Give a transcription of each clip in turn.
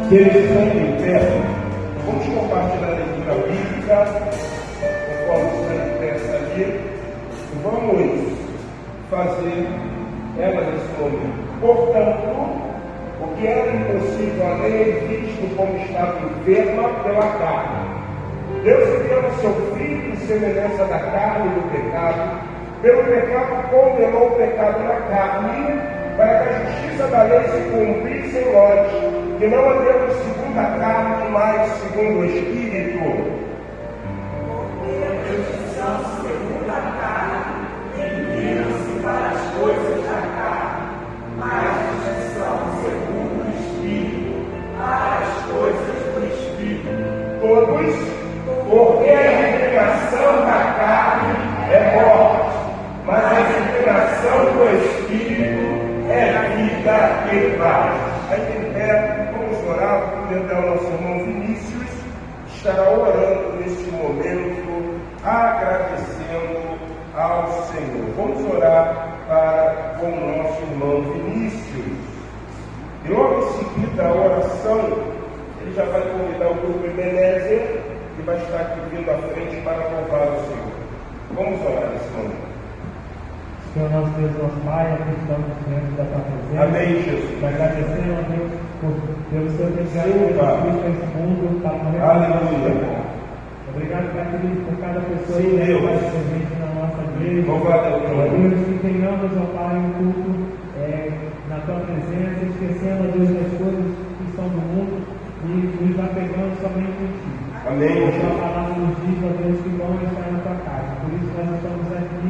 que eles estão em pé. Vamos compartilhar a leitura bíblica, conforme está em pé ali, e vamos fazer ela nesse momento. Portanto, o que era impossível à lei, visto como estava enferma pela carne, Deus enviando seu Filho em semelhança da carne e do pecado, pelo pecado condenou o pecado na carne, para que a justiça da lei se cumprisse em nós, que não andemos segundo a carne, mas segundo o Espírito. Porque a justiça segundo a carne inclina-se para as coisas da carne, mas a justiça segundo o Espírito para as coisas do Espírito. Todos, porque a inclinação da carne é morte, mas a inclinação do Espírito é vida e paz. Aí em pé, vamos orar, vou convidar o nosso irmão Vinícius, que estará orando neste momento, agradecendo ao Senhor. Vamos orar com o nosso irmão Vinícius. E logo em seguida a oração, ele já vai convidar o grupo Ebenezer, que vai estar aqui vindo à frente para louvar o Senhor. Vamos orar nesse momento. Senhor nosso Deus, nosso Pai, aqui estamos diante da tua presença. Amém, Jesus. Te agradecendo, a Deus, pelo Senhor ter enviado Sim, Jesus Pai. Cristo a esse mundo para morrer. Aleluia. Obrigado, Pai querido, por cada pessoa Sim, que Deus. está presente na nossa igreja. Louvado é o teu nome. Deus, que tenhamos, ó Pai, um culto na tua presença, esquecendo, ó Deus, das coisas que são do mundo e nos apegando somente em ti. Amém, A tua Jesus. palavra nos diz, ó Deus, que vão estar na tua casa. Por isso nós estamos aqui,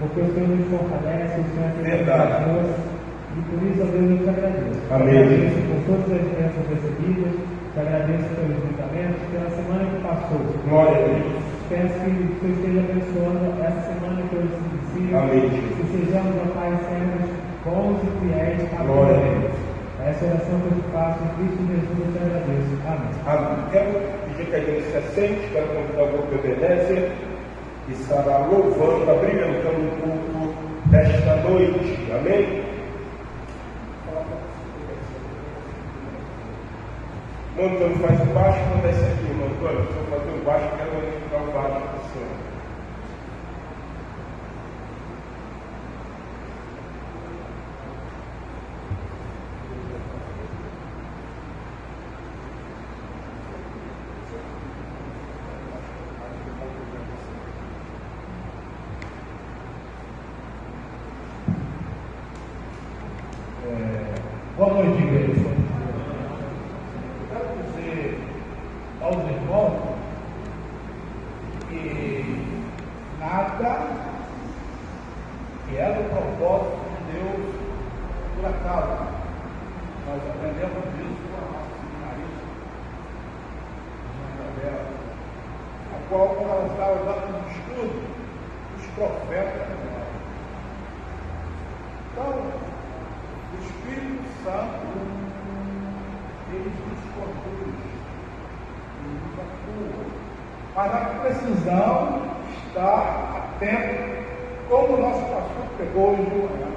porque o Senhor nos fortalece, o Senhor é Verdade. força. E por isso, ó Deus, eu te agradeço. Amém. Te agradeço por todas as bênçãos recebidas. Te agradeço pelos medicamentos, pela semana que passou. Glória a Deus. Peço que o Senhor esteja abençoando essa semana que eu inicio. Amém, Jesus. Que sejamos, ó Pai, servos bons e fiéis a Glória a Deus. Essa oração que eu te faço em Cristo Jesus, eu te agradeço. Amém. Amém. Quero pedir que a gente se assente, quero convidar o grupo Ebenezer, que estará louvando, abrilhantando o culto desta noite. Amém? Antônio faz o baixo, não desce aqui, irmão Antônio. Se eu fazer o baixo, quero verificar o baixo do Senhor. Boa noite, igreja. Quero dizer aos irmãos que nada que é do propósito de Deus por acaso. Nós aprendemos isso com a nossa seminarista, Isabela, a qual, quando ela estava dando um estudo, os profetas dela. Então, o Espírito Santo, ele nos conduz, ele nos atua. Mas nós precisamos estar atentos, como o nosso pastor pegou hoje de manhã,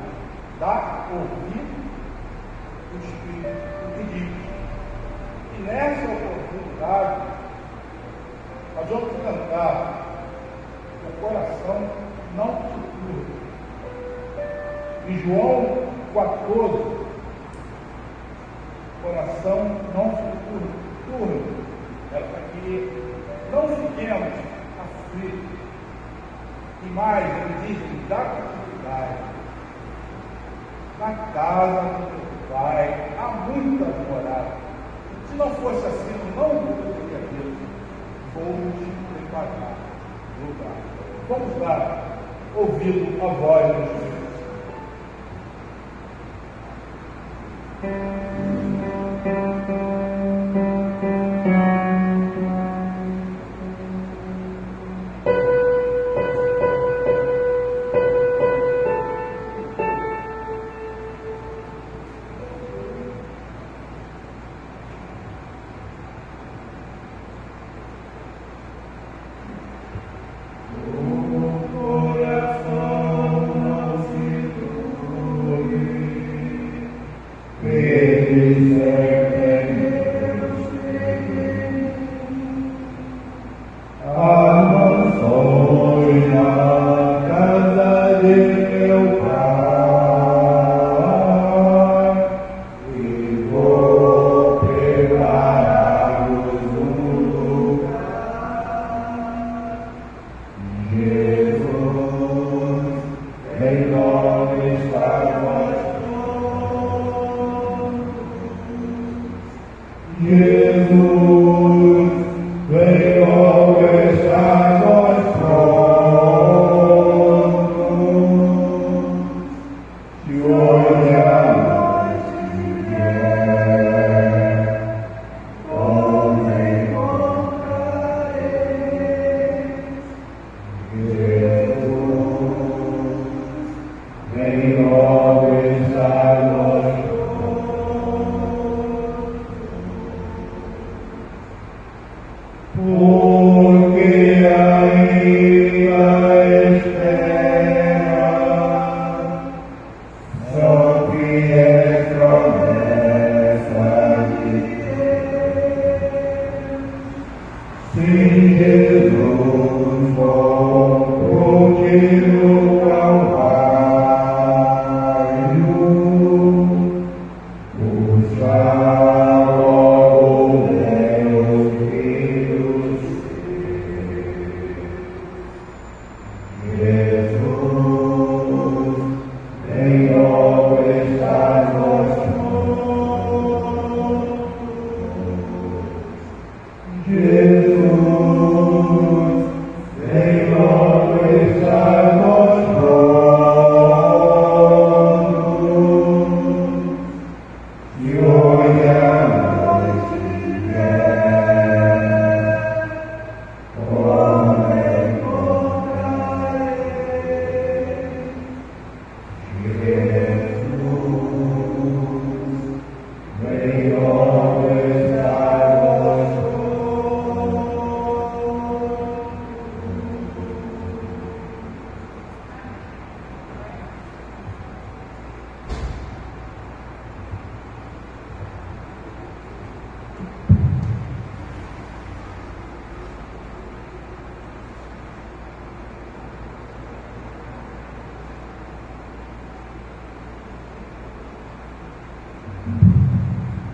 dar ouvido do Espírito que diz. E nessa oportunidade, nós vamos cantar o coração não se curva. Em João 14, coração não se turbe, é para que não fiquemos aflitos. E mais, ele diz, da catividade, na casa do meu pai, há muitas moradas. Se não fosse assim, eu não gostaria a Deus, vou te preparar lugar. Vamos dar ouvido à voz do Espírito. O coração não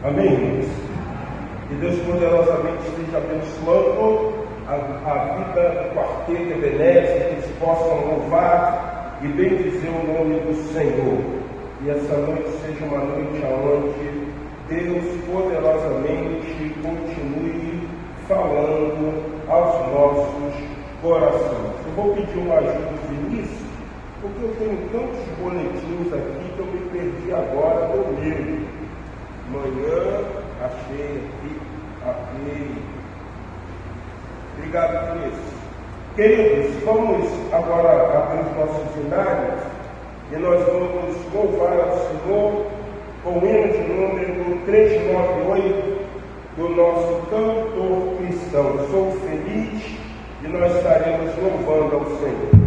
Amém? Que Deus poderosamente esteja abençoando a vida do quarteto Ebenezer, que eles possam louvar e bendizer o nome do Senhor. E essa noite seja uma noite onde Deus poderosamente continue falando aos nossos corações. Eu vou pedir uma ajuda do início, porque eu tenho tantos boletins aqui que eu me perdi agora do meu. Manhã, achei aqui, obrigado por isso. Queridos, vamos agora abrir os nossos cenários e nós vamos louvar ao Senhor com o hino de número 398 do nosso cantor cristão. Sou feliz e nós estaremos louvando ao Senhor.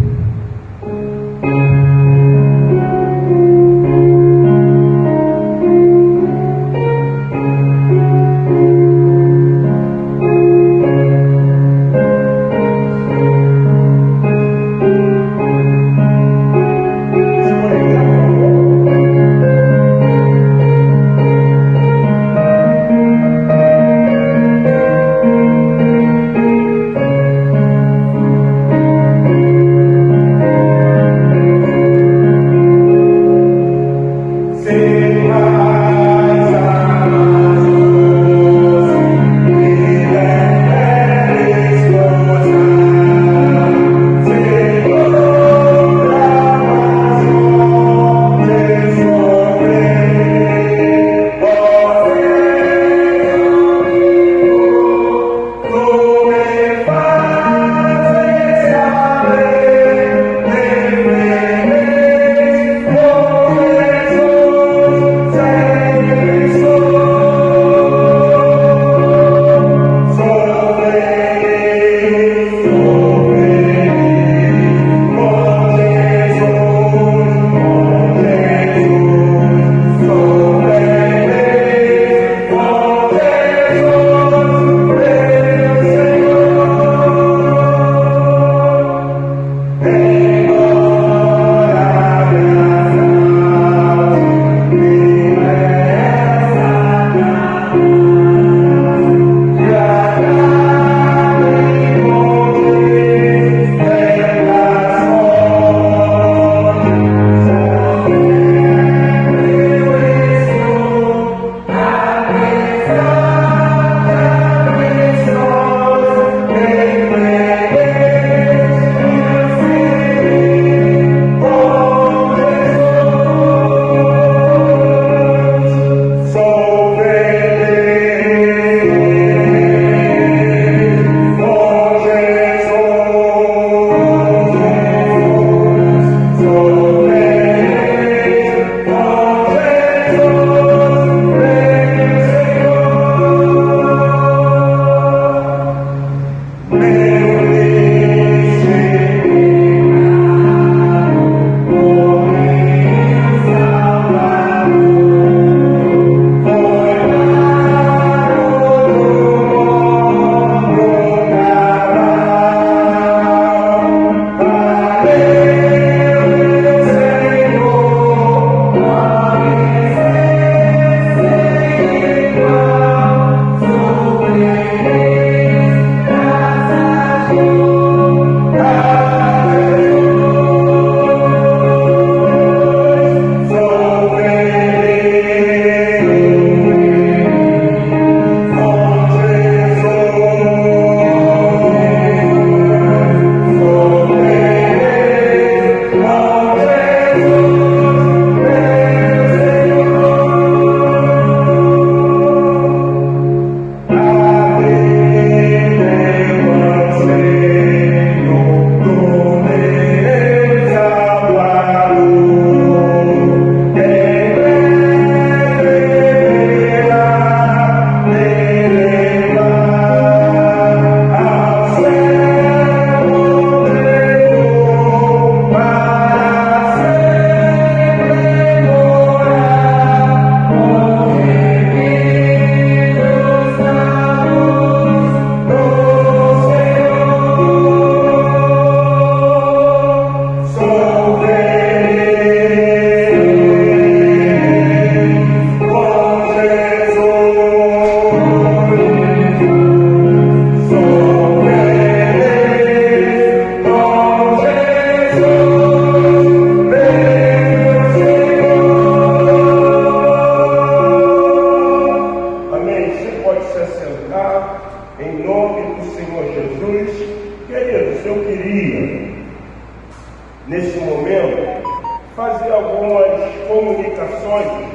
fazer algumas comunicações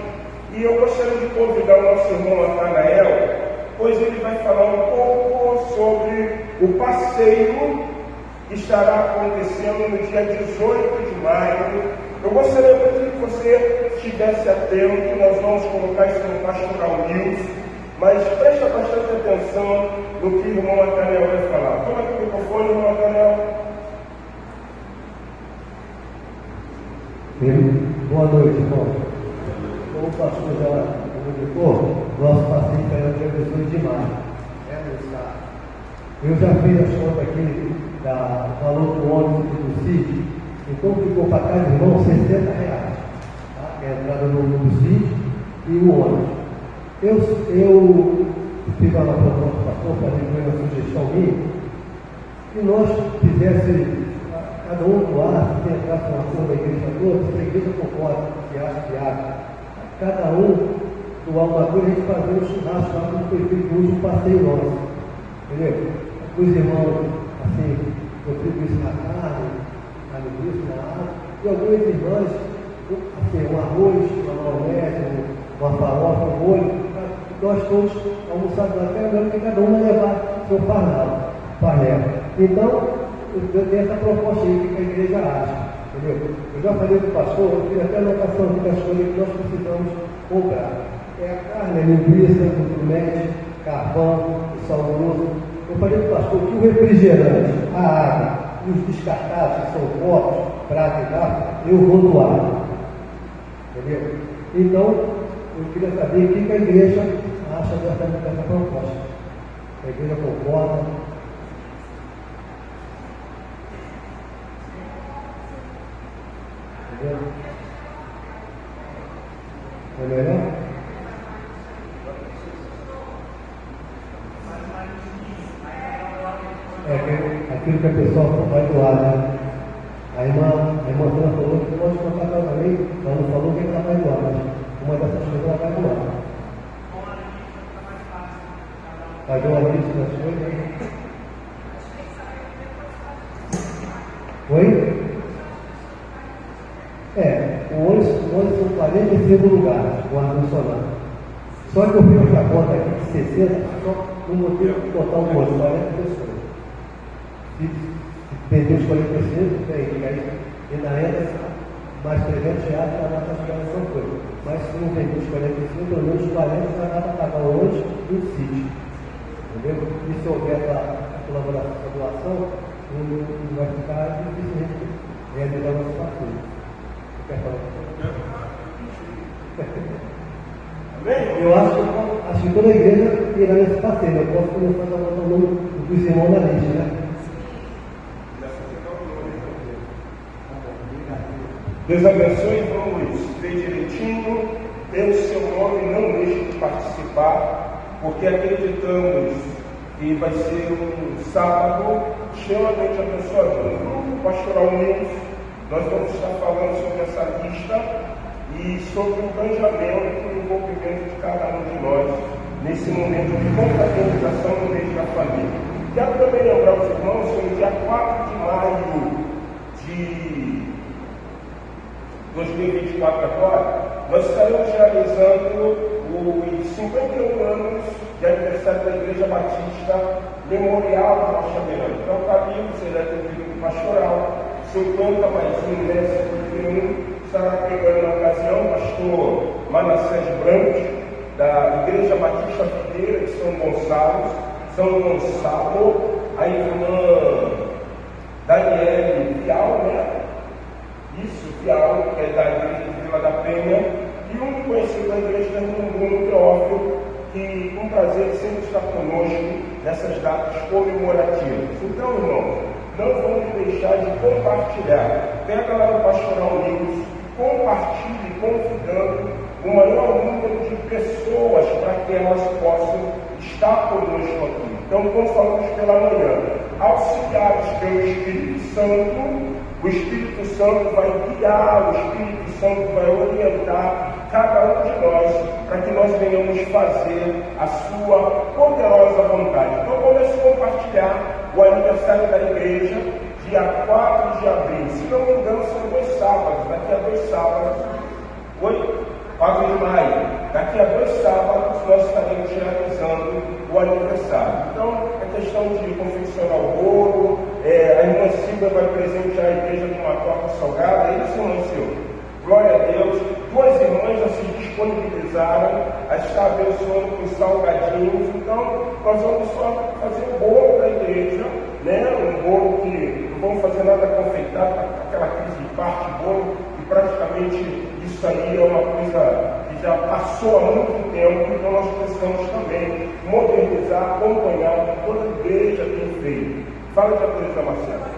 e eu gostaria de convidar o nosso irmão Natanael, pois ele vai falar um pouco sobre o passeio que estará acontecendo no dia 18 de maio. Eu gostaria muito que você estivesse atento, nós vamos colocar isso no Pastoral News, mas presta bastante atenção no que o irmão Natanael vai falar. Toma aqui o microfone, irmão Natanael. Boa noite, irmão. Como o pastor já comunicou, nosso passeio será dia 18 de maio. Eu já fiz as contas aqui da valor do ônibus e do sítio, então ficou para cada irmão R$60, tá? É a entrada do sítio e o ônibus. Eu fiz uma proposta do pastor, fazendo uma sugestão minha, que nós fizéssemos cada um doar, se entrasse uma ação da igreja toda, se a igreja concorda, se acha viável, cada um doar uma coisa, a gente fazer um churrasco lá, como foi feito hoje, um passeio nosso, entendeu? Os irmãos, assim, contribuíssem na carne, na linguiça, na água, e algumas irmãs, assim, um arroz, uma maionese, uma farofa, um molho, nós todos almoçarmos na terra, que cada um vai levar seu panela. Então, eu tenho essa proposta aí, que a igreja acha, entendeu? Eu já falei com o pastor, eu fiz até a anotação das coisas que nós precisamos comprar. É a carne, a linguiça, o tomate, carvão, o sal grosso. Eu falei com o pastor que o refrigerante, a água e os descartados, que são copos, prata e garfo, eu vou doar. Entendeu? Então, eu queria saber o que a igreja acha dessa proposta. A igreja concorda. Entendeu? É melhor? Aquilo que a pessoa vai doar, né? A irmã Sandra falou que pode contar também, ela não falou que ela vai doar, mas uma dessas coisas ela vai doar. Vai doar a lista das coisas? Oi? O ônibus são 45 lugares, o ar-condicionado. Só que eu fiz essa conta aqui de 60, só no motivo de botar um ônibus, 40 pessoas. Se perder os 45, tem, aí ainda entra mais R$300 para dar para as são coisas. Mas se não vender os 45, pelo menos os 40 já dá para pagar o ônibus e o sítio. Entendeu? E se houver a colaboração, a doação, não vai ficar difícil realizar o nosso passeio. Quer falar? Eu acho que toda a igreja irá nesse passeio. Eu posso começar a botar o nome dos irmãos na lista, né? Deus abençoe, vamos ver direitinho, pelo seu nome, não deixe de participar, porque acreditamos que vai ser um sábado extremamente abençoador. No grupo Pastoral News, nós vamos estar falando sobre essa lista e sobre o engajamento e o envolvimento de cada um de nós nesse momento de confraternização no meio da família. Quero também lembrar os irmãos que no dia 4 de maio de 2024 agora, nós estaremos realizando os 51 anos de aniversário da Igreja Batista Memorial da Rocha Miranda. Então, o caminho será atendido pastoral, 50 mais 1, né, 51, estará pegando na ocasião o pastor Manassés Branco, da Igreja Batista Figueira de São Gonçalo, a irmã Daniele Vial, né? Isso, Vial, que é da Igreja de Vila da Penha, e um conhecido da Igreja da Bruno Teófilo, que com prazer sempre está conosco nessas datas comemorativas. Então, irmãos, não vamos deixar de compartilhar. Pega lá no Pastoral News, compartilhe convidando o maior número de pessoas para que elas possam estar conosco aqui. Então, como falamos pela manhã, auxiliados pelo Espírito Santo, o Espírito Santo vai guiar, o Espírito Santo vai orientar cada um de nós para que nós venhamos fazer a sua poderosa vontade. Então, comece a compartilhar o aniversário da igreja, dia 4 de abril. Se não me engano, são 2 sábados, né? daqui a 2 sábados, 4 de maio, daqui a 2 sábados nós estaremos realizando o aniversário. Então, é questão de confeccionar o bolo, a irmã Silvia vai presentear a igreja com uma torta salgada, é isso, irmã Silvia? Glória a Deus. 2 irmãs já se disponibilizaram a estar abençoando com salgadinhos. Então, nós vamos só fazer o bolo da igreja, né? Um bolo que não vamos fazer nada confeitado, aquela crise de parte bolo, e praticamente isso aí é uma coisa que já passou há muito tempo, então nós precisamos também modernizar, acompanhar o que toda a igreja tem feito. Fala de a coisa, Marcela.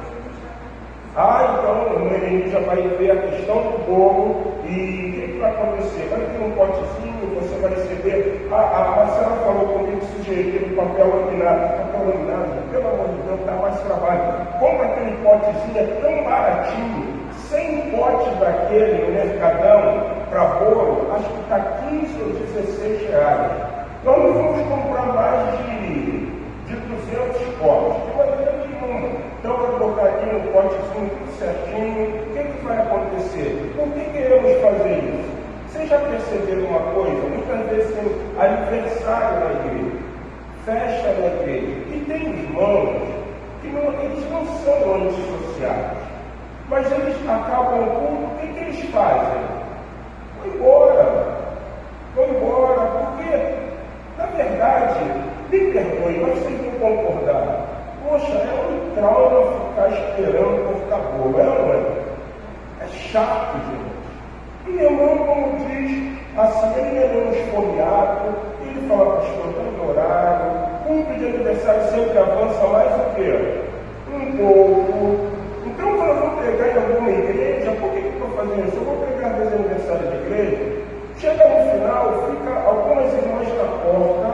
Então o Neném já vai ver a questão do bolo e o que vai acontecer? Vai ter um potezinho, você vai receber. A Marcela falou comigo, sugeriu um papel laminado. Papel laminado, pelo amor de Deus, dá mais trabalho. Compra aquele potezinho, é tão baratinho. 100 potes daquele no mercadão para bolo, acho que está 15 ou 16 reais. Nós não vamos comprar mais de 200 potes, de maneira nenhuma. Então, vai colocar aqui no potezinho tudo certinho. O que vai acontecer? Por que queremos fazer isso? Vocês já perceberam uma coisa? Muitas vezes tem aniversário na igreja, festa na igreja, e tem irmãos que eles não são antissociais, mas eles acabam o culto, o que eles fazem? Vão embora, porque, na verdade, me perdoe, mas vocês vão concordar. Poxa, é um trauma ficar esperando por ficar bolo, não é? É chato, gente. E meu irmão, como diz, assim, ele é um esfoliado, ele fala, pastor, está no horário, culto de aniversário sempre avança mais o quê? Um pouco. Então, quando eu vou pregar em alguma igreja, por que eu estou fazendo isso? Eu vou pregar desde aniversário de igreja, chega no final, fica algumas irmãs na porta,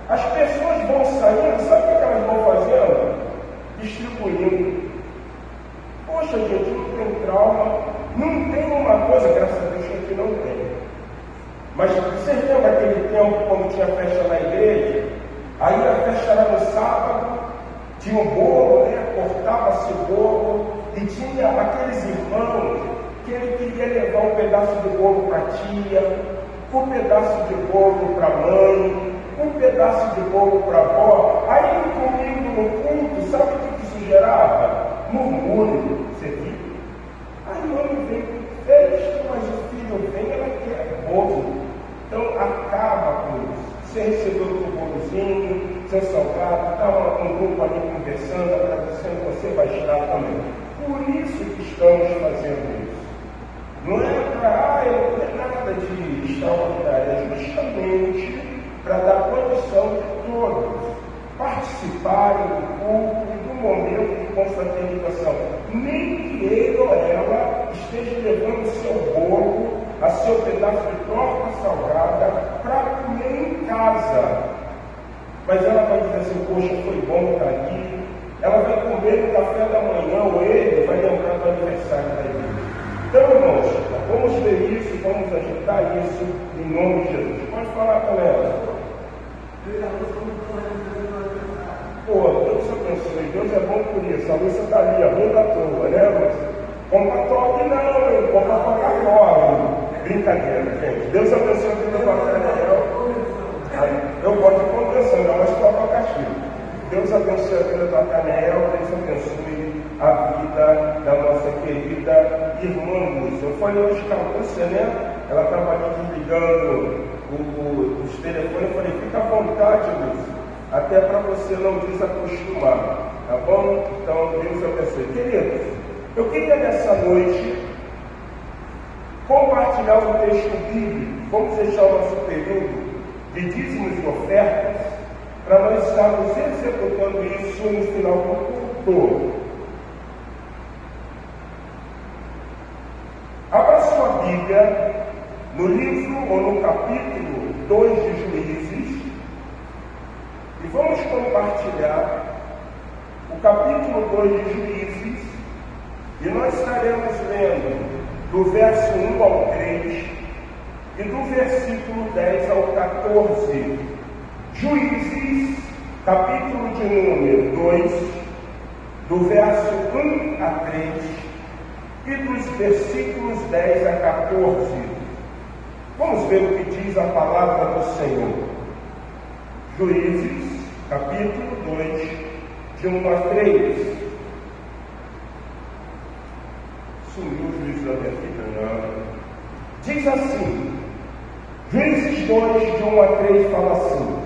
as pessoas vão saindo, sabe o que elas vão fazendo? Distribuindo. Poxa, gente, não tem trauma, não tem uma coisa, graças a Deus, que não tem. Mas você lembra aquele tempo quando tinha festa na igreja? Aí a festa era no sábado, tinha um bolo, né? Cortava-se o bolo, e tinha aqueles irmãos que ele queria levar um pedaço de bolo para a tia, um pedaço de bolo para a mãe, um pedaço de bolo para a avó. Aí no domingo no culto, sabe o que isso gerava? Murmúrio, você viu? Aí a mãe vem com festa, mas o filho vem, ela quer bolo. Então acaba com isso. Você recebeu o seu bolozinho, seu salgado, estava um grupo ali conversando, agradecendo, você vai estar também. Por isso que estamos fazendo isso. Não é para, não é nada de extraordinário, é justamente para dar condição de todos participarem do culto e do momento de confraternização. Nem que ele ou ela esteja levando o seu bolo, a seu pedaço de torta salgada para comer em casa. Mas ela vai dizer assim, poxa, foi bom estar ali. Ela vai comer no café da manhã, ou ele vai lembrar do aniversário da igreja. Então, irmãos, vamos ver isso, vamos agitar isso em nome de Jesus. Pode falar com ela. Pô, Deus abençoe, Deus é bom por isso. A Lúcia está ali, a bunda toda, né, Lúcia? Compra top não, hein? Compra Coca-Cola. Brincadeira, gente. Deus abençoe a vida do Pacanel. Eu gosto de convenção, não, mas toca castigo. Deus abençoe a vida do Pacanel, Deus abençoe a vida da nossa querida irmã Lúcia. Eu falei hoje com a Lúcia, né? Ela estava ali desligando os telefones, eu falei, fica à vontade, Lúcia, até para você não desacostumar, tá bom? Então, Deus abençoe. Queridos, eu queria nessa noite compartilhar um texto bíblico. Vamos deixar o nosso período de dízimos e ofertas para nós estarmos executando isso no final do culto. Abra sua Bíblia no livro ou no capítulo 2 de Juízes e vamos compartilhar o capítulo 2 de Juízes e nós estaremos lendo do verso 1 ao 3 e do versículo 10 ao 14. Juízes, capítulo de número 2, do verso 1 a 3 e dos versículos 10 a 14. Vamos ver o que diz a palavra do Senhor. Juízes, capítulo 2, de 1 a 3. Sumiu o juízo da minha vida, não. Diz assim, Juízes 2, de 1 a 3, fala assim: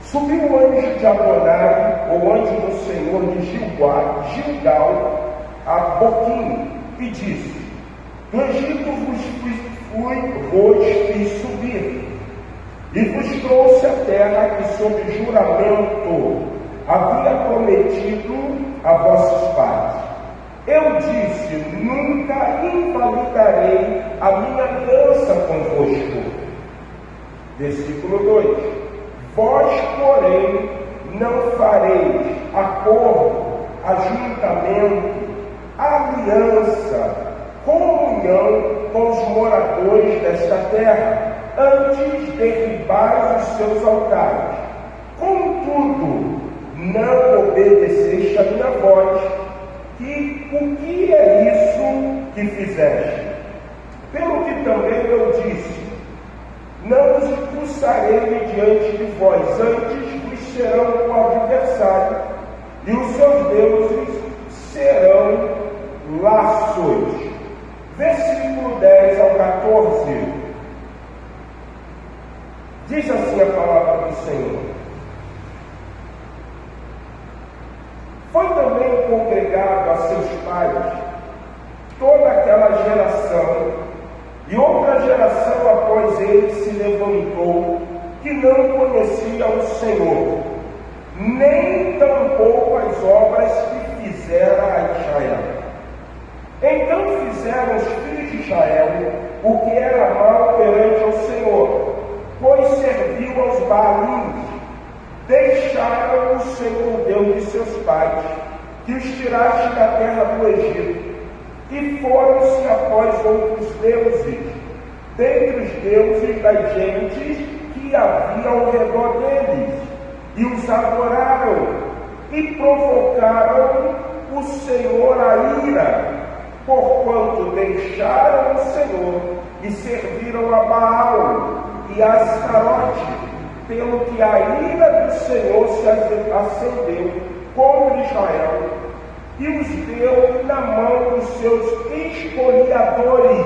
Subiu o anjo de Adonai, o anjo do Senhor de Gilgal, a Boquim, e disse: Do Egito vos fiz subir, e vos trouxe a terra que sob juramento havia prometido a vossos pais. Eu disse: nunca invalidarei a minha aliança convosco. Versículo 2: Vós, porém, não fareis acordo, ajuntamento, aliança, comunhão com os moradores desta terra, antes derribais os seus altares. Contudo, não obedeceste a minha voz. E o que é isso que fizeste? Pelo que também eu disse: não os expulsarei diante de vós, antes vos serão o adversário, e os seus deuses serão laços. Versículo 10 ao 14. Diz assim a palavra do Senhor: Foi também congregado a seus pais toda aquela geração, e outra geração após ele se levantou, que não conhecia o Senhor, nem tampouco as obras que fizera a Israel. Então fizeram os filhos de Israel o que era mal perante ao Senhor, pois serviu aos Baalins. Deixaram o Senhor Deus de seus pais, que os tiraste da terra do Egito, e foram-se após outros deuses, dentre os deuses das gentes que havia ao redor deles, e os adoraram, e provocaram o Senhor a ira, porquanto deixaram o Senhor, e serviram a Baal e a Astarote, pelo que a ira do Senhor se acendeu contra Israel, e os deu na mão dos seus espoliadores,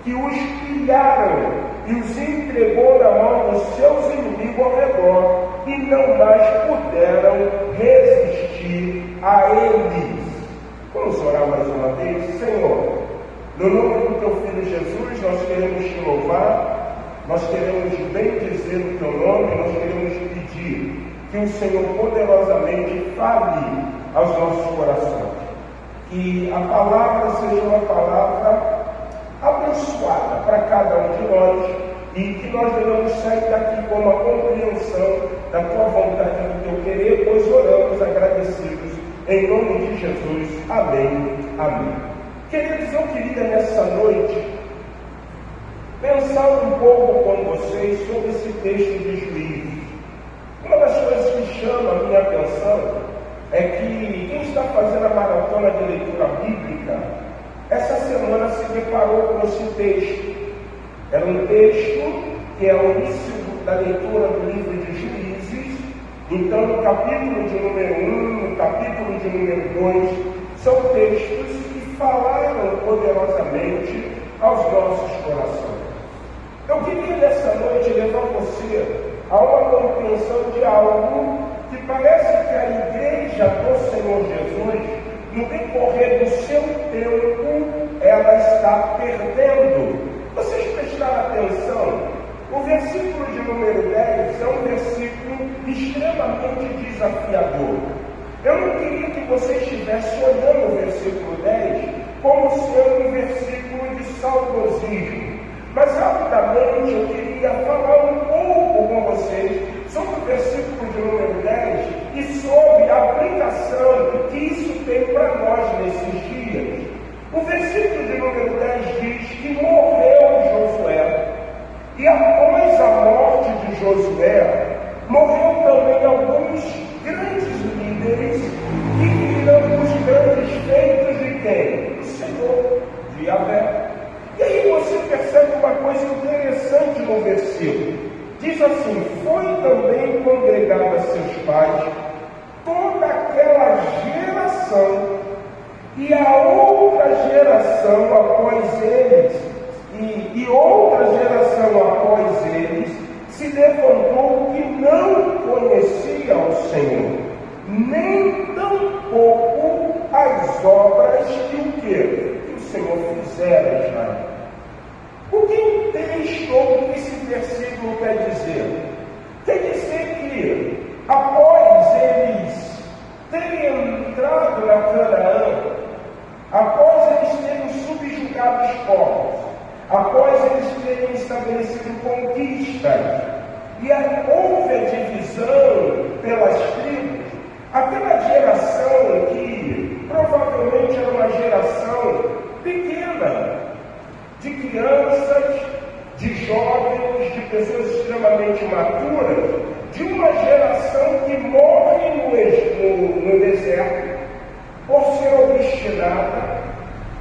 que os pilharam, e os entregou na mão dos seus inimigos ao redor, e não mais puderam resistir a eles. Vamos orar mais uma vez? Senhor, no nome do teu Filho Jesus, nós queremos te louvar, nós queremos bendizer o teu nome, nós queremos pedir que o Senhor poderosamente fale aos nossos corações. Que a palavra seja uma palavra abençoada para cada um de nós, e que nós devemos sair daqui com uma compreensão da tua vontade e do teu querer, pois oramos agradecidos em nome de Jesus. Amém. Amém. Queridos, eu queria nessa noite pensar um pouco com vocês sobre esse texto de Juízes. Uma das coisas que chama a minha atenção é que quem está fazendo a maratona de leitura bíblica, essa semana se deparou com esse texto. Era um texto que é o início da leitura do livro de Juízes. Então, no capítulo de número 1, no capítulo de número 2, são textos que falaram poderosamente aos nossos corações. Eu queria nessa noite levar você a uma compreensão de algo que parece que a igreja do Senhor Jesus, no decorrer do seu tempo, ela está perdendo. Vocês prestaram atenção? O versículo de número 10 é um versículo extremamente desafiador. Eu não queria que você estivesse olhando o versículo 10 como sendo um versículo de saudosismo. Mas rapidamente eu queria falar um pouco com vocês sobre o versículo de número 10 e sobre a aplicação que isso tem para nós nesses dias. O versículo de número 10 diz que morreu Josué, e após a morte de Josué, morreu também alguns grandes líderes que viram os grandes feitos de quem? Do Senhor. você percebe uma coisa interessante no versículo. Diz assim: foi também congregada a seus pais toda aquela geração, e a outra geração após eles, e outra geração após eles, se levantou que não conhecia o Senhor, nem tampouco as obras que o Senhor fizera a Israel. O que o texto ou esse versículo quer dizer? Quer dizer que após eles terem entrado na Canaã, após eles terem subjugado os povos, após eles terem estabelecido conquistas, e houve a divisão pelas tribos, aquela geração que provavelmente era uma geração pequena, de crianças, de jovens, de pessoas extremamente maturas, de uma geração que morre no deserto, por ser obstinada,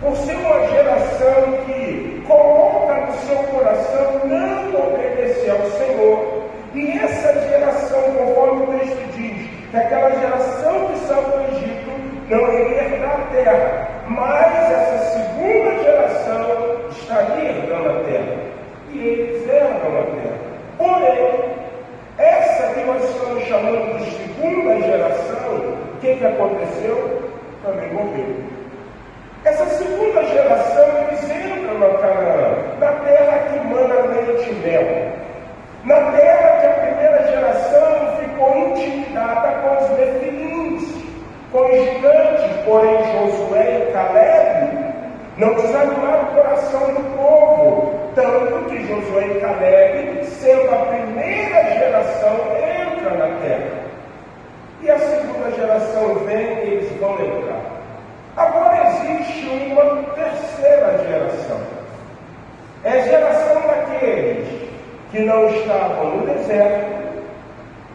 por ser uma geração que coloca no seu coração não obedecer ao Senhor. E essa geração, conforme o texto diz, que aquela geração que saiu do Egito não iria herdar a terra, mas essa segunda geração estaria herdando a terra. E eles herdam a terra. Porém, essa que nós estamos chamando de segunda geração, o que aconteceu? Também morreu. Essa segunda geração, eles entram na Canaã, na terra que mana leite e mel. Na terra que a primeira geração ficou intimidada com os nefilins, com os gigantes, porém Josué e Caleb não desanimaram o coração do povo, tanto que Josué e Caleb, sendo a primeira geração, entra na terra. E a segunda geração vem e eles vão entrar. Agora existe uma terceira geração. É a geração daqueles que não estavam no deserto,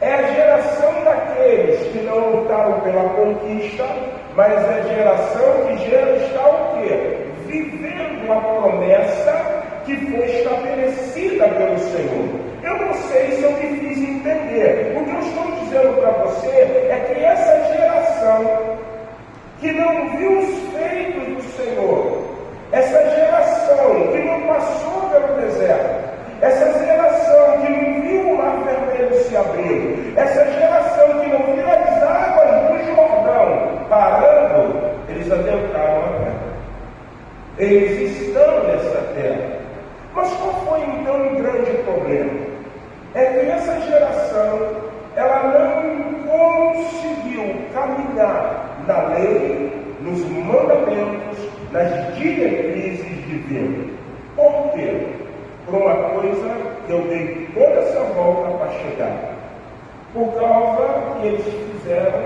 é a geração daqueles que não lutaram pela conquista, mas é a geração que já está o quê? Vivendo a promessa que foi estabelecida pelo Senhor. Eu não sei se eu me fiz entender. O que eu estou dizendo para você é que essa geração que não viu os feitos do Senhor, essa geração que não passou pelo deserto, essa geração que não viu o mar vermelho se abrindo, essa geração que não viu as águas do Jordão parando, eles adentraram a terra. Eles estão nessa terra. Mas qual foi então o grande problema? É que essa geração, ela não conseguiu caminhar na lei, nos mandamentos, nas diretrizes divinas. Por quê? Por uma coisa que eu dei toda essa volta para chegar. Por causa que eles fizeram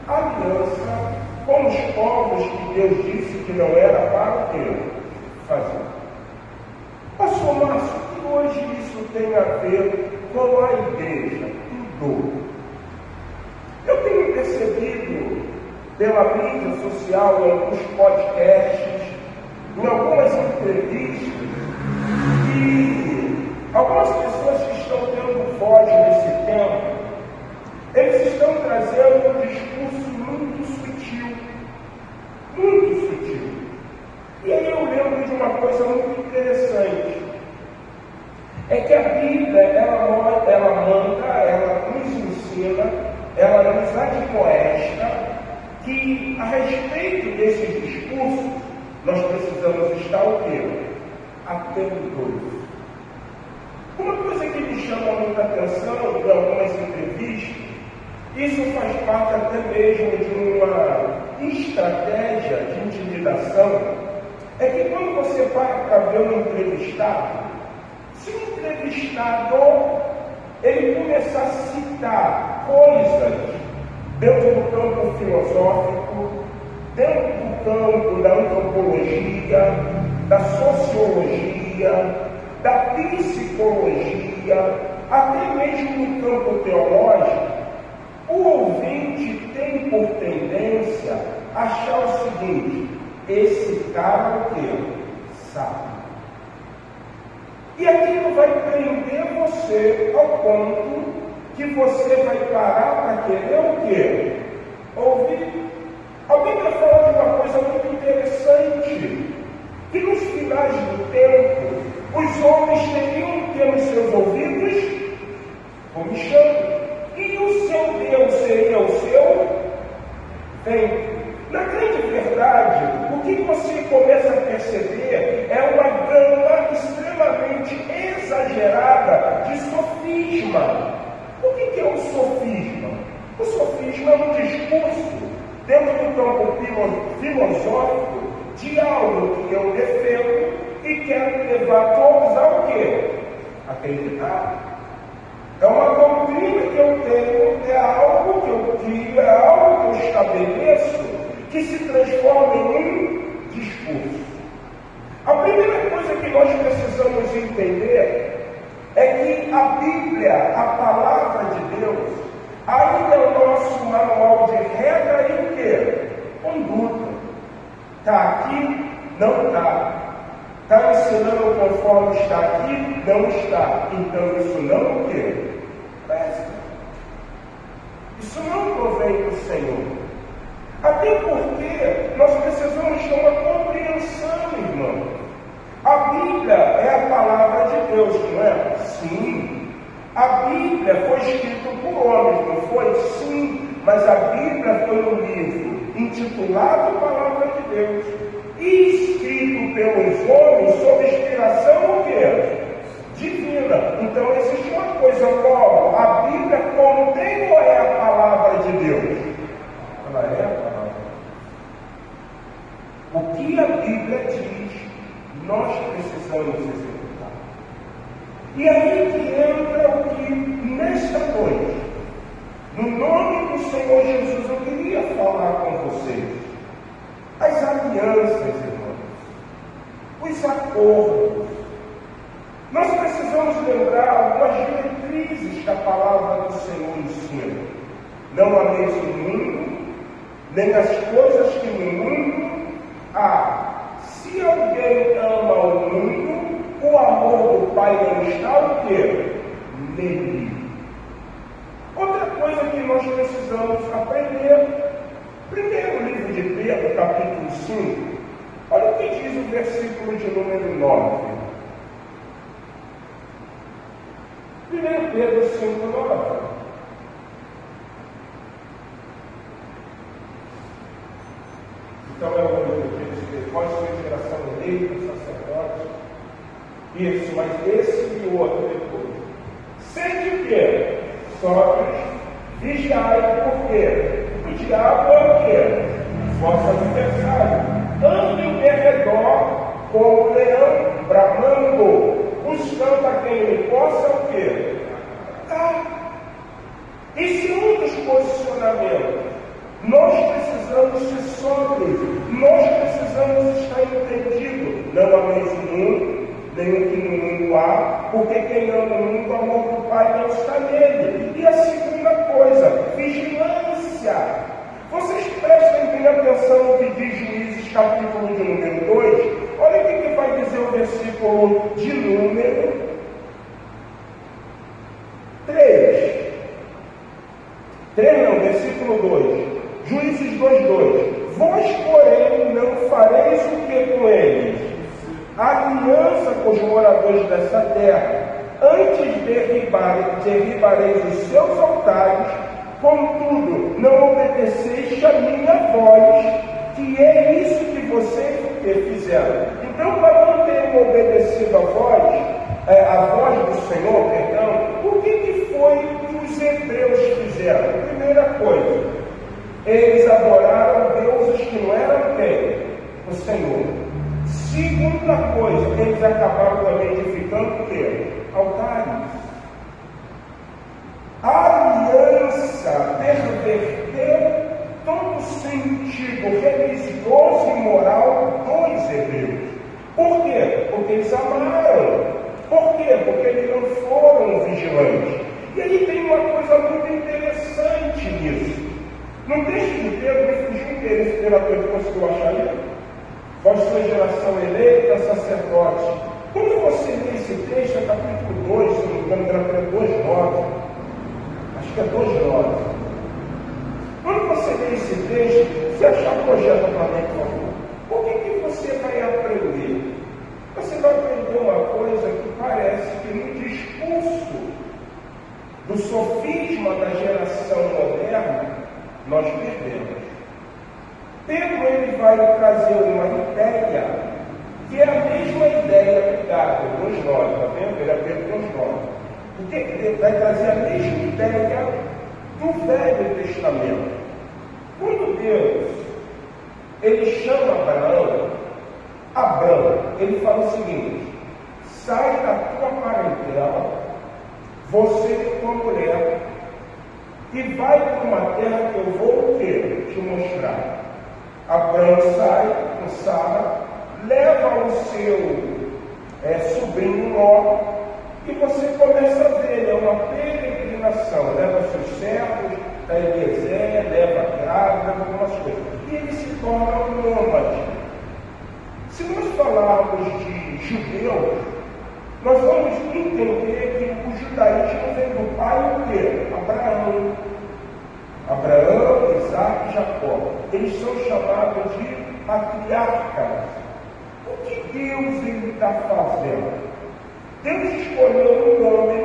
aliança com os povos que Deus disse que não era para o que fazer. Pastor Márcio, o que hoje isso tem a ver com a igreja? Tudo. Eu tenho percebido pela mídia social, em alguns podcasts, em algumas entrevistas, que algumas pessoas que estão tendo voz nesse tempo, eles estão trazendo um discurso muito sutil. Muito sutil. E aí eu lembro de uma coisa muito interessante. É que a Bíblia, ela manda, ela nos ensina, ela nos admoesta que a respeito desses discursos, nós precisamos estar o quê? Atentos. Uma coisa que me chama muita atenção em algumas entrevistas, isso faz parte até mesmo de uma estratégia de intimidação, é que quando você para ver um entrevistado, se o entrevistado ele começar a citar coisas dentro do campo filosófico, dentro do campo da antropologia, da sociologia, da psicologia, até mesmo no campo teológico, o ouvinte tem por tendência a achar o seguinte: esse cara é o quê? Sabe. E aquilo vai prender você ao ponto que você vai parar para querer o quê? Ouvir. A Bíblia fala de uma coisa muito interessante, que nos finais do tempo, os homens teriam que ter nos seus ouvidos comichando, e o seu Deus seria o seu vento. Na grande verdade, o que você começa a perceber é uma gama extremamente exagerada de sofisma. O que é o sofisma? O sofisma é um discurso dentro do campo filosófico de algo que eu defendo e quero levar todos ao quê? A acreditar. É uma doutrina que eu tenho, é algo que eu crio, é algo que eu estabeleço, que se transforma em um discurso. A primeira coisa que nós precisamos entender é que a Bíblia, a palavra de Deus, ainda é o nosso manual de regra e o quê? Conduta. Está aqui? Não está. Está ensinando conforme está aqui? Não está. Então isso não o quê? Presta. Isso não provém do Senhor. Até porque nós precisamos ter uma compreensão, irmão. A Bíblia é a palavra de Deus, não é? Sim. A Bíblia foi escrita por homens, não foi? Sim. Mas a Bíblia foi um livro intitulado Palavra de Deus e escrito pelos homens sob inspiração o quê? Divina. Então existe uma coisa logo, a Bíblia contém ou é a palavra de Deus? Ela é a palavra. O que a Bíblia diz, nós precisamos executar. E aí que entra o que nesta noite, no nome do Senhor Jesus, eu queria falar com vocês. As alianças, irmãos, os acordos. Nós precisamos lembrar algumas diretrizes que a palavra do Senhor ensina. Não ameis o mundo, nem as coisas que no mundo há. Se alguém ama o mundo, o amor do Pai não está o quê? Nele. Outra coisa que nós precisamos aprender, primeiro livro de Pedro, capítulo 5, olha o que diz o versículo de número 9. 1 Pedro 5, 9. Então é o livro que depois de geração eleita, sacerdote. Isso, mas esse e o outro depois. Sede o quê? Sóbrios, vigiai, por quê? O diabo é o quê? Vosso adversário. Ande em derredor como um leão, bramando, buscando a quem ele possa o quê? Esse é um dos posicionamentos. Nós precisamos ser sóbrios, nós precisamos estar entendidos. Não ameis o mundo, nem o que no mundo há, porque quem ama o mundo, o amor do Pai não está nele. E a segunda coisa, vigilância. Vocês prestem bem atenção no que diz Juízes, capítulo de número 2. Olha o que vai dizer o versículo de número 3. 3 não, versículo 2. Juízes 2:2. Vós, porém, não fareis o que com eles? Aliança com os moradores dessa terra. Antes derribareis os seus altares, contudo, não obedeceis a minha voz, que é isso que vocês fizeram. Então, para não terem obedecido a voz do Senhor, perdão, o que foi que os hebreus fizeram? Primeira coisa, eles adoraram deuses que não eram quem? O Senhor. Segunda coisa, eles acabaram também edificando o quê? Altares. A aliança perverteu todo o sentido religioso e moral dos hebreus. Por quê? Porque eles amaram. Por quê? Porque eles não foram vigilantes. E aí tem uma coisa muito interessante nisso. No texto de Pedro, me fugiu o interesse pela coisa que conseguiu achar ali. Vós sois geração eleita, sacerdote, Quando você lê esse texto, é capítulo 2, se não me engano, era 2:9. Acho que é 2:9. Quando você lê esse texto, se achar projeta para mim, por favor, o que você vai aprender? Você vai aprender uma coisa que parece que no discurso do sofisma da geração moderna, nós perdemos. Pedro ele vai trazer uma ideia, que é a mesma ideia que dá por 2:9, está vendo? Ele é Pedro 2:9. O que ele vai trazer a mesma ideia do Velho Testamento. Quando Deus ele chama Abraão, ele fala o seguinte: sai da tua parentela, você e tua mulher, e vai para uma terra que eu vou te mostrar. Abraão sai com Sara, leva o seu sobrinho Ló, e você começa a ver, é uma peregrinação, leva seus servos, da Eliezer, leva grávida, leva algumas coisas, e ele se torna um nômade. Se nós falarmos de judeus, nós vamos entender que o judaísmo vem do pai o quê? Abraão, Isaac e Jacó. Eles são chamados de patriarcas. O que Deus está fazendo? Deus escolheu um homem,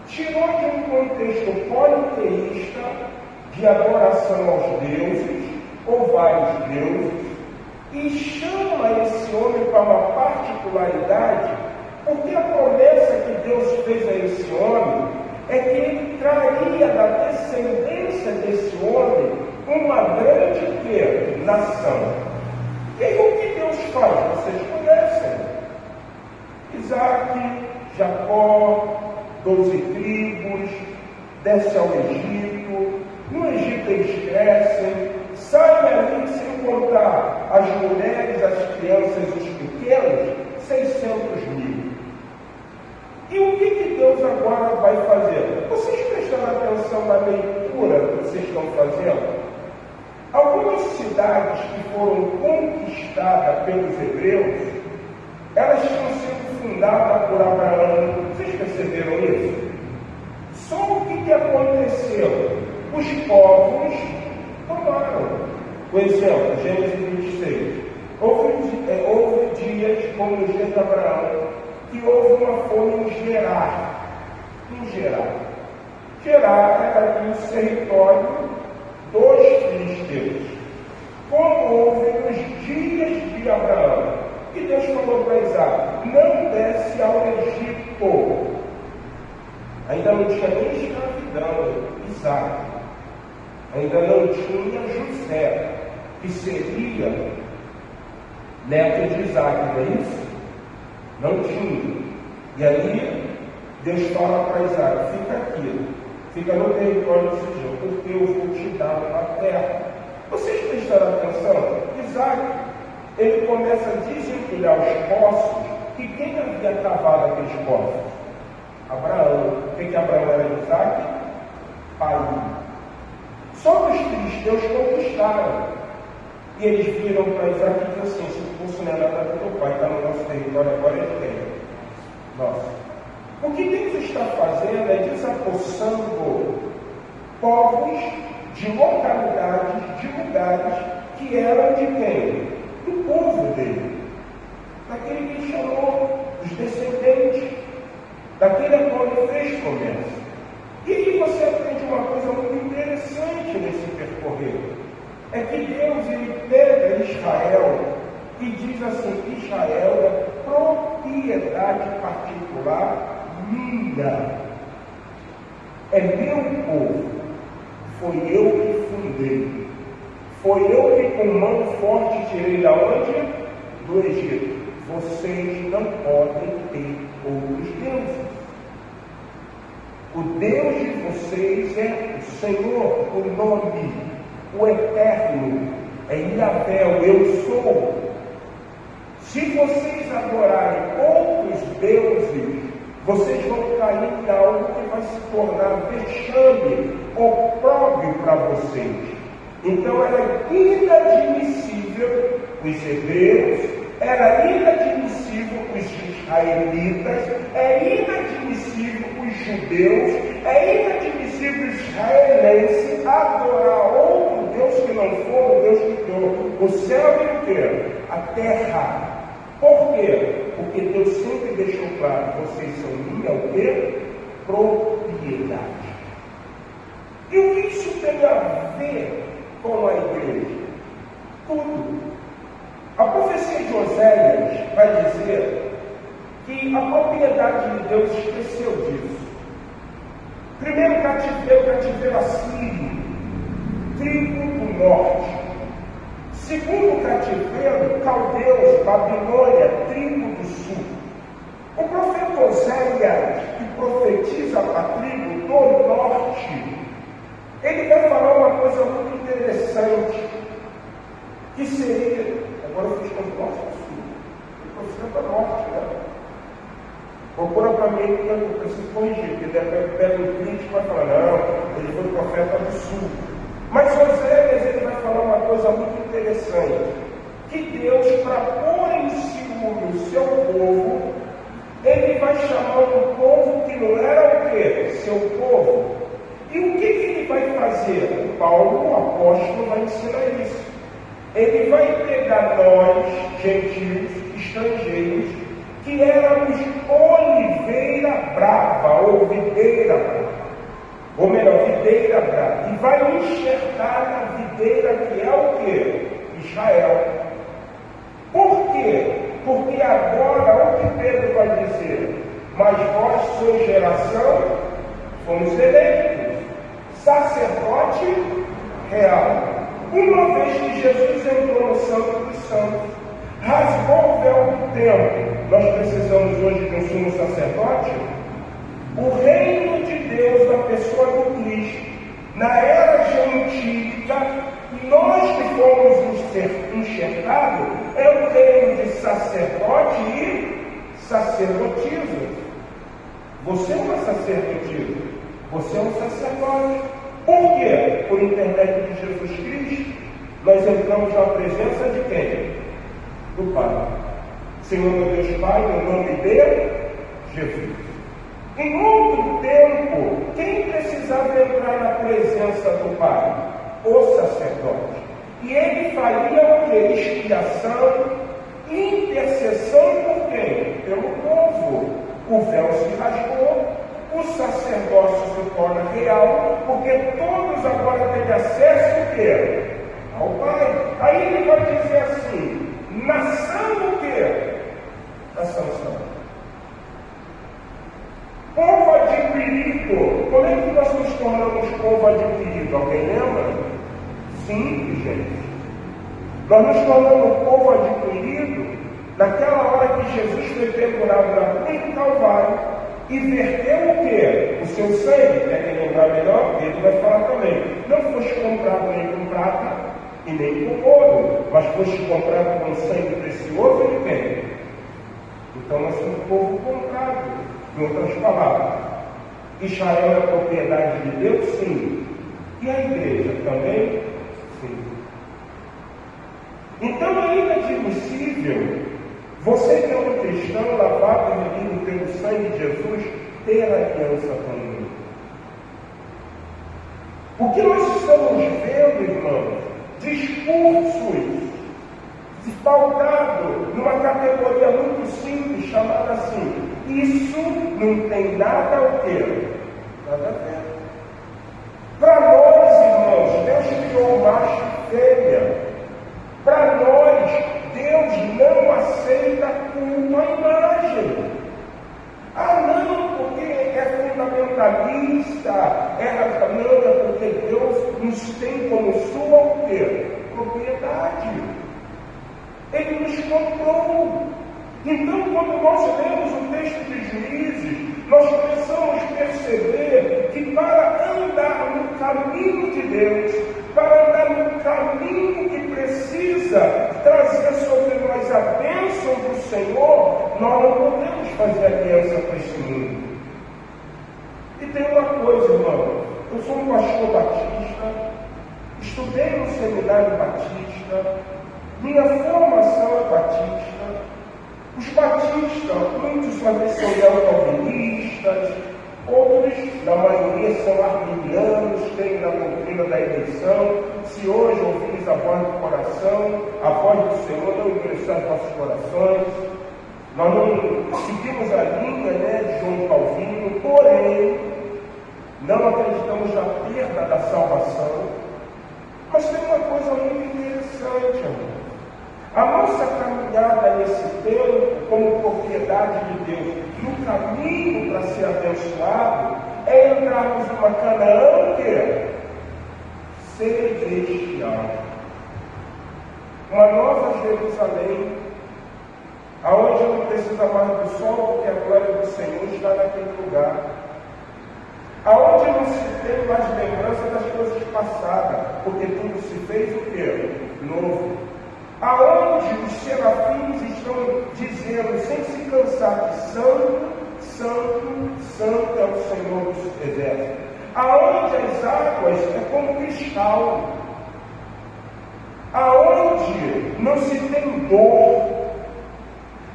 tirou de um contexto politeísta, de adoração aos deuses, ou vários deuses, e chama esse homem para uma particularidade, porque a promessa que Deus fez a esse homem é que ele traria da descendência desse homem uma grande nação. E aí o que Deus faz? Vocês conhecem. Isaac, Jacó, 12 tribos, desce ao Egito. No Egito eles crescem, saem ali sem contar as mulheres, as crianças, os pequenos, 600.000. E o que Deus agora vai fazer? Vocês prestaram atenção na leitura que vocês estão fazendo? Algumas cidades que foram conquistadas pelos hebreus, elas tinham sido fundadas por Abraão. Vocês perceberam isso? Só o que aconteceu? Os povos tomaram. Por exemplo, Gênesis 26. Houve dias, como nos dias de Abraão, que houve uma fome em Gerar. Gerar era aqui o território dos filisteus. Como houve nos dias de Abraão. E Deus falou para Isaac: não desce ao Egito. Ainda não tinha nem escravidão, Isaac. Ainda não tinha José, que seria neto de Isaac, não é isso? Não tinha. E aí Deus fala para Isaac: fica aqui, fica no território do Senhor, porque eu vou te dar uma terra. Vocês prestaram atenção? Isaac, ele começa a desentulhar os poços, que quem havia cavado aqueles poços? Abraão. O que Abraão era de Isaac? Pai. Só que os filisteus conquistaram. E eles viram para Isaac e disseram assim: se o curso não é nada do teu pai, está no nosso território, agora ele tem. Nossa. O que Deus está fazendo é desapossando povos de localidades, de lugares que eram de quem? Do povo dele. Daquele que ele chamou, dos descendentes, daquele a qual ele fez promessa. E aí você aprende uma coisa muito interessante nesse percorrer. É que Deus ele pega Israel e diz assim: Israel é propriedade particular minha. É meu povo. Foi eu que fundei. Foi eu que com mão forte tirei da onde? Do Egito. Vocês não podem ter outros deuses. O Deus de vocês é o Senhor, o nome, o Eterno, é Yahvé, o Eu Sou. Se vocês adorarem outros deuses, vocês vão cair em algo que vai se tornar vexame, opróbrio para vocês. Então era inadmissível os hebreus, era inadmissível os israelitas, é inadmissível os judeus, é inadmissível o israelense adorar outro Deus que não for o Deus que criou o céu e o quê? A terra. Por quê? Porque Deus sempre deixou claro, vocês são minha, o quê? Propriedade. E o que isso tem a ver com a igreja? Tudo. A profecia de Oséias vai dizer que a propriedade de Deus esqueceu disso. Primeiro cativeiro assírio, tribo do norte. Segundo cativeiro, caldeus, Babilônia, tribo do sul. O profeta Oséias, que profetiza a tribo do norte, ele vai falar uma coisa muito interessante, que seria, agora eu fiz com o norte do sul, o profeta do norte, né? Procura para mim que eu preciso corrigir, porque pega um crítico e vai falar, não, ele foi profeta do sul. Mas Oséias, ele vai falar uma coisa muito interessante, que Deus, para pôr em ciúme o seu povo, ele vai chamar um povo que não era o quê? Seu povo. E o que ele vai fazer? O Paulo, o apóstolo, vai ensinar isso. Ele vai pegar nós, gentios, estrangeiros, que éramos oliveira brava, ou videira brava. Ou melhor, videira brava. E vai enxertar na videira que é o quê? Israel. Por quê? Porque agora, o que Pedro vai dizer? Mas vós sois geração, fomos eleitos, sacerdote real. Uma vez que Jesus entrou no Santo dos Santos, rasgou o véu do templo, nós precisamos hoje de um sumo sacerdote? O reino de Deus na pessoa do Cristo, na era gentílica, nós que fomos enxertados, é o reino de sacerdote e sacerdotisa. Você não é sacerdotisa, você é um sacerdote. Por quê? Por intermédio de Jesus Cristo, nós entramos na presença de quem? Do Pai. Senhor meu Deus Pai, no nome de Jesus. Em outro tempo, quem precisava entrar na presença do Pai? O sacerdote. E ele faria o que? Expiação, intercessão por quem? Pelo povo. O véu se rasgou, o sacerdócio se torna real, porque todos agora têm acesso o quê? Ao Pai. Aí ele vai dizer assim, nação o quê? Nação santa. Povo adquirido. Como é que nós nos tornamos povo adquirido? Alguém lembra? Simples, gente. Nós nos tornamos povo adquirido naquela hora que Jesus foi pendurado na cruz do Calvário e verteu o quê? O seu sangue. Quer lembrar melhor? Ele vai falar também. Não foste comprado nem com prata e nem com ouro, mas foste comprado com sangue precioso de quem? Então nós somos povo comprado. Em outras palavras, Israel é propriedade de Deus? Sim. E a igreja também? Sim. Então é inadmissível você que é um cristão lavado e remido pelo sangue de Jesus ter aliança com ele. O que nós estamos vendo, irmãos, discursos pautados numa categoria muito simples, chamada assim, isso não tem nada o quê? Nada a ver. Para nós, irmãos, Deus criou macho e fêmea. Para nós, Deus não aceita culto à imagem. Ah, não, porque é fundamentalista, não, é porque Deus nos tem como sua o quê? Propriedade. Ele nos comprou. Então, quando nós lemos o texto de Juízes, nós precisamos perceber que para andar no caminho de Deus, para andar no caminho que precisa trazer sobre nós a bênção do Senhor, nós não podemos fazer aliança com esse mundo. E tem uma coisa, irmão, eu sou um pastor batista, estudei no seminário batista, minha formação é batista. Os batistas, muitos às vezes são neocalvinistas, outros, na maioria, são arminianos, têm na doutrina da eleição. Se hoje ouvires a voz do coração, a voz do Senhor, não endureçam os nossos corações. Nós não seguimos a linha, de João Calvino, porém, não acreditamos na perda da salvação. Mas tem uma coisa muito interessante, amor. A nossa caminhada nesse tempo, como propriedade de Deus, no caminho para ser abençoado, é entrarmos numa Canaã celestial. Uma nova Jerusalém, aonde não precisa mais do sol, porque a glória do Senhor está naquele lugar. Aonde não se tem mais lembrança das coisas passadas, porque tudo se fez o quê? Novo. Aonde os serafins estão dizendo, sem se cansar, de santo, santo, santo é o Senhor dos exércitos. Aonde as águas é como cristal. Aonde não se tem dor.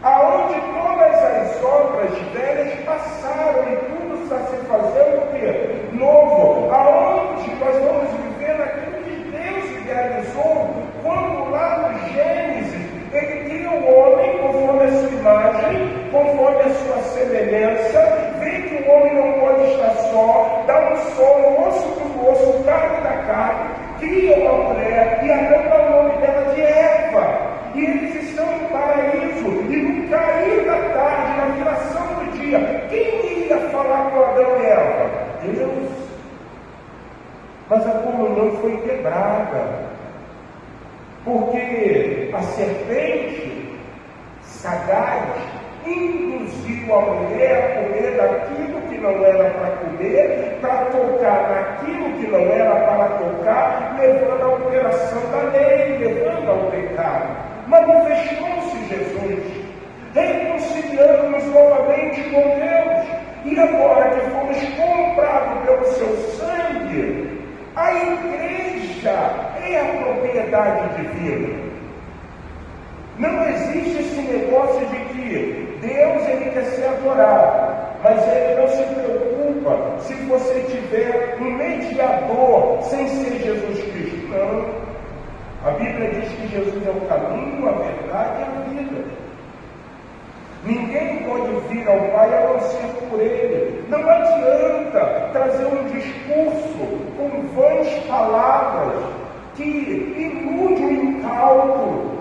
Aonde todas as obras velhas passaram e tudo está se fazendo o quê? Novo. Aonde nós vamos viver naquilo que Deus idealizou, quando lá no Gênesis Ele cria o homem conforme a sua imagem, conforme a sua semelhança, vê que o homem não pode estar só, dá um sono, osso do osso, carne da carne, cria uma mulher e Adão dá o nome dela de Eva. E eles estão no paraíso, e no cair da tarde, na viração do dia, quem ia falar com Adão e Eva? Deus. Mas a comunhão foi quebrada, porque a serpente sagaz induziu a mulher a comer daquilo que não era para comer, para tocar naquilo que não era para tocar, levando à operação da lei, levando ao pecado. Manifestou-se Jesus, reconciliando-nos novamente com Deus, e agora que fomos comprados pelo seu sangue, a igreja é a propriedade divina. Não existe esse negócio de que Deus ele quer ser adorado, mas Ele não se preocupa se você tiver um mediador sem ser Jesus Cristo. Não. A Bíblia diz que Jesus é o caminho, a verdade e a vida. Ninguém pode vir ao Pai a não ser por Ele. Não adianta trazer um discurso com vãs palavras que ilude o incauto,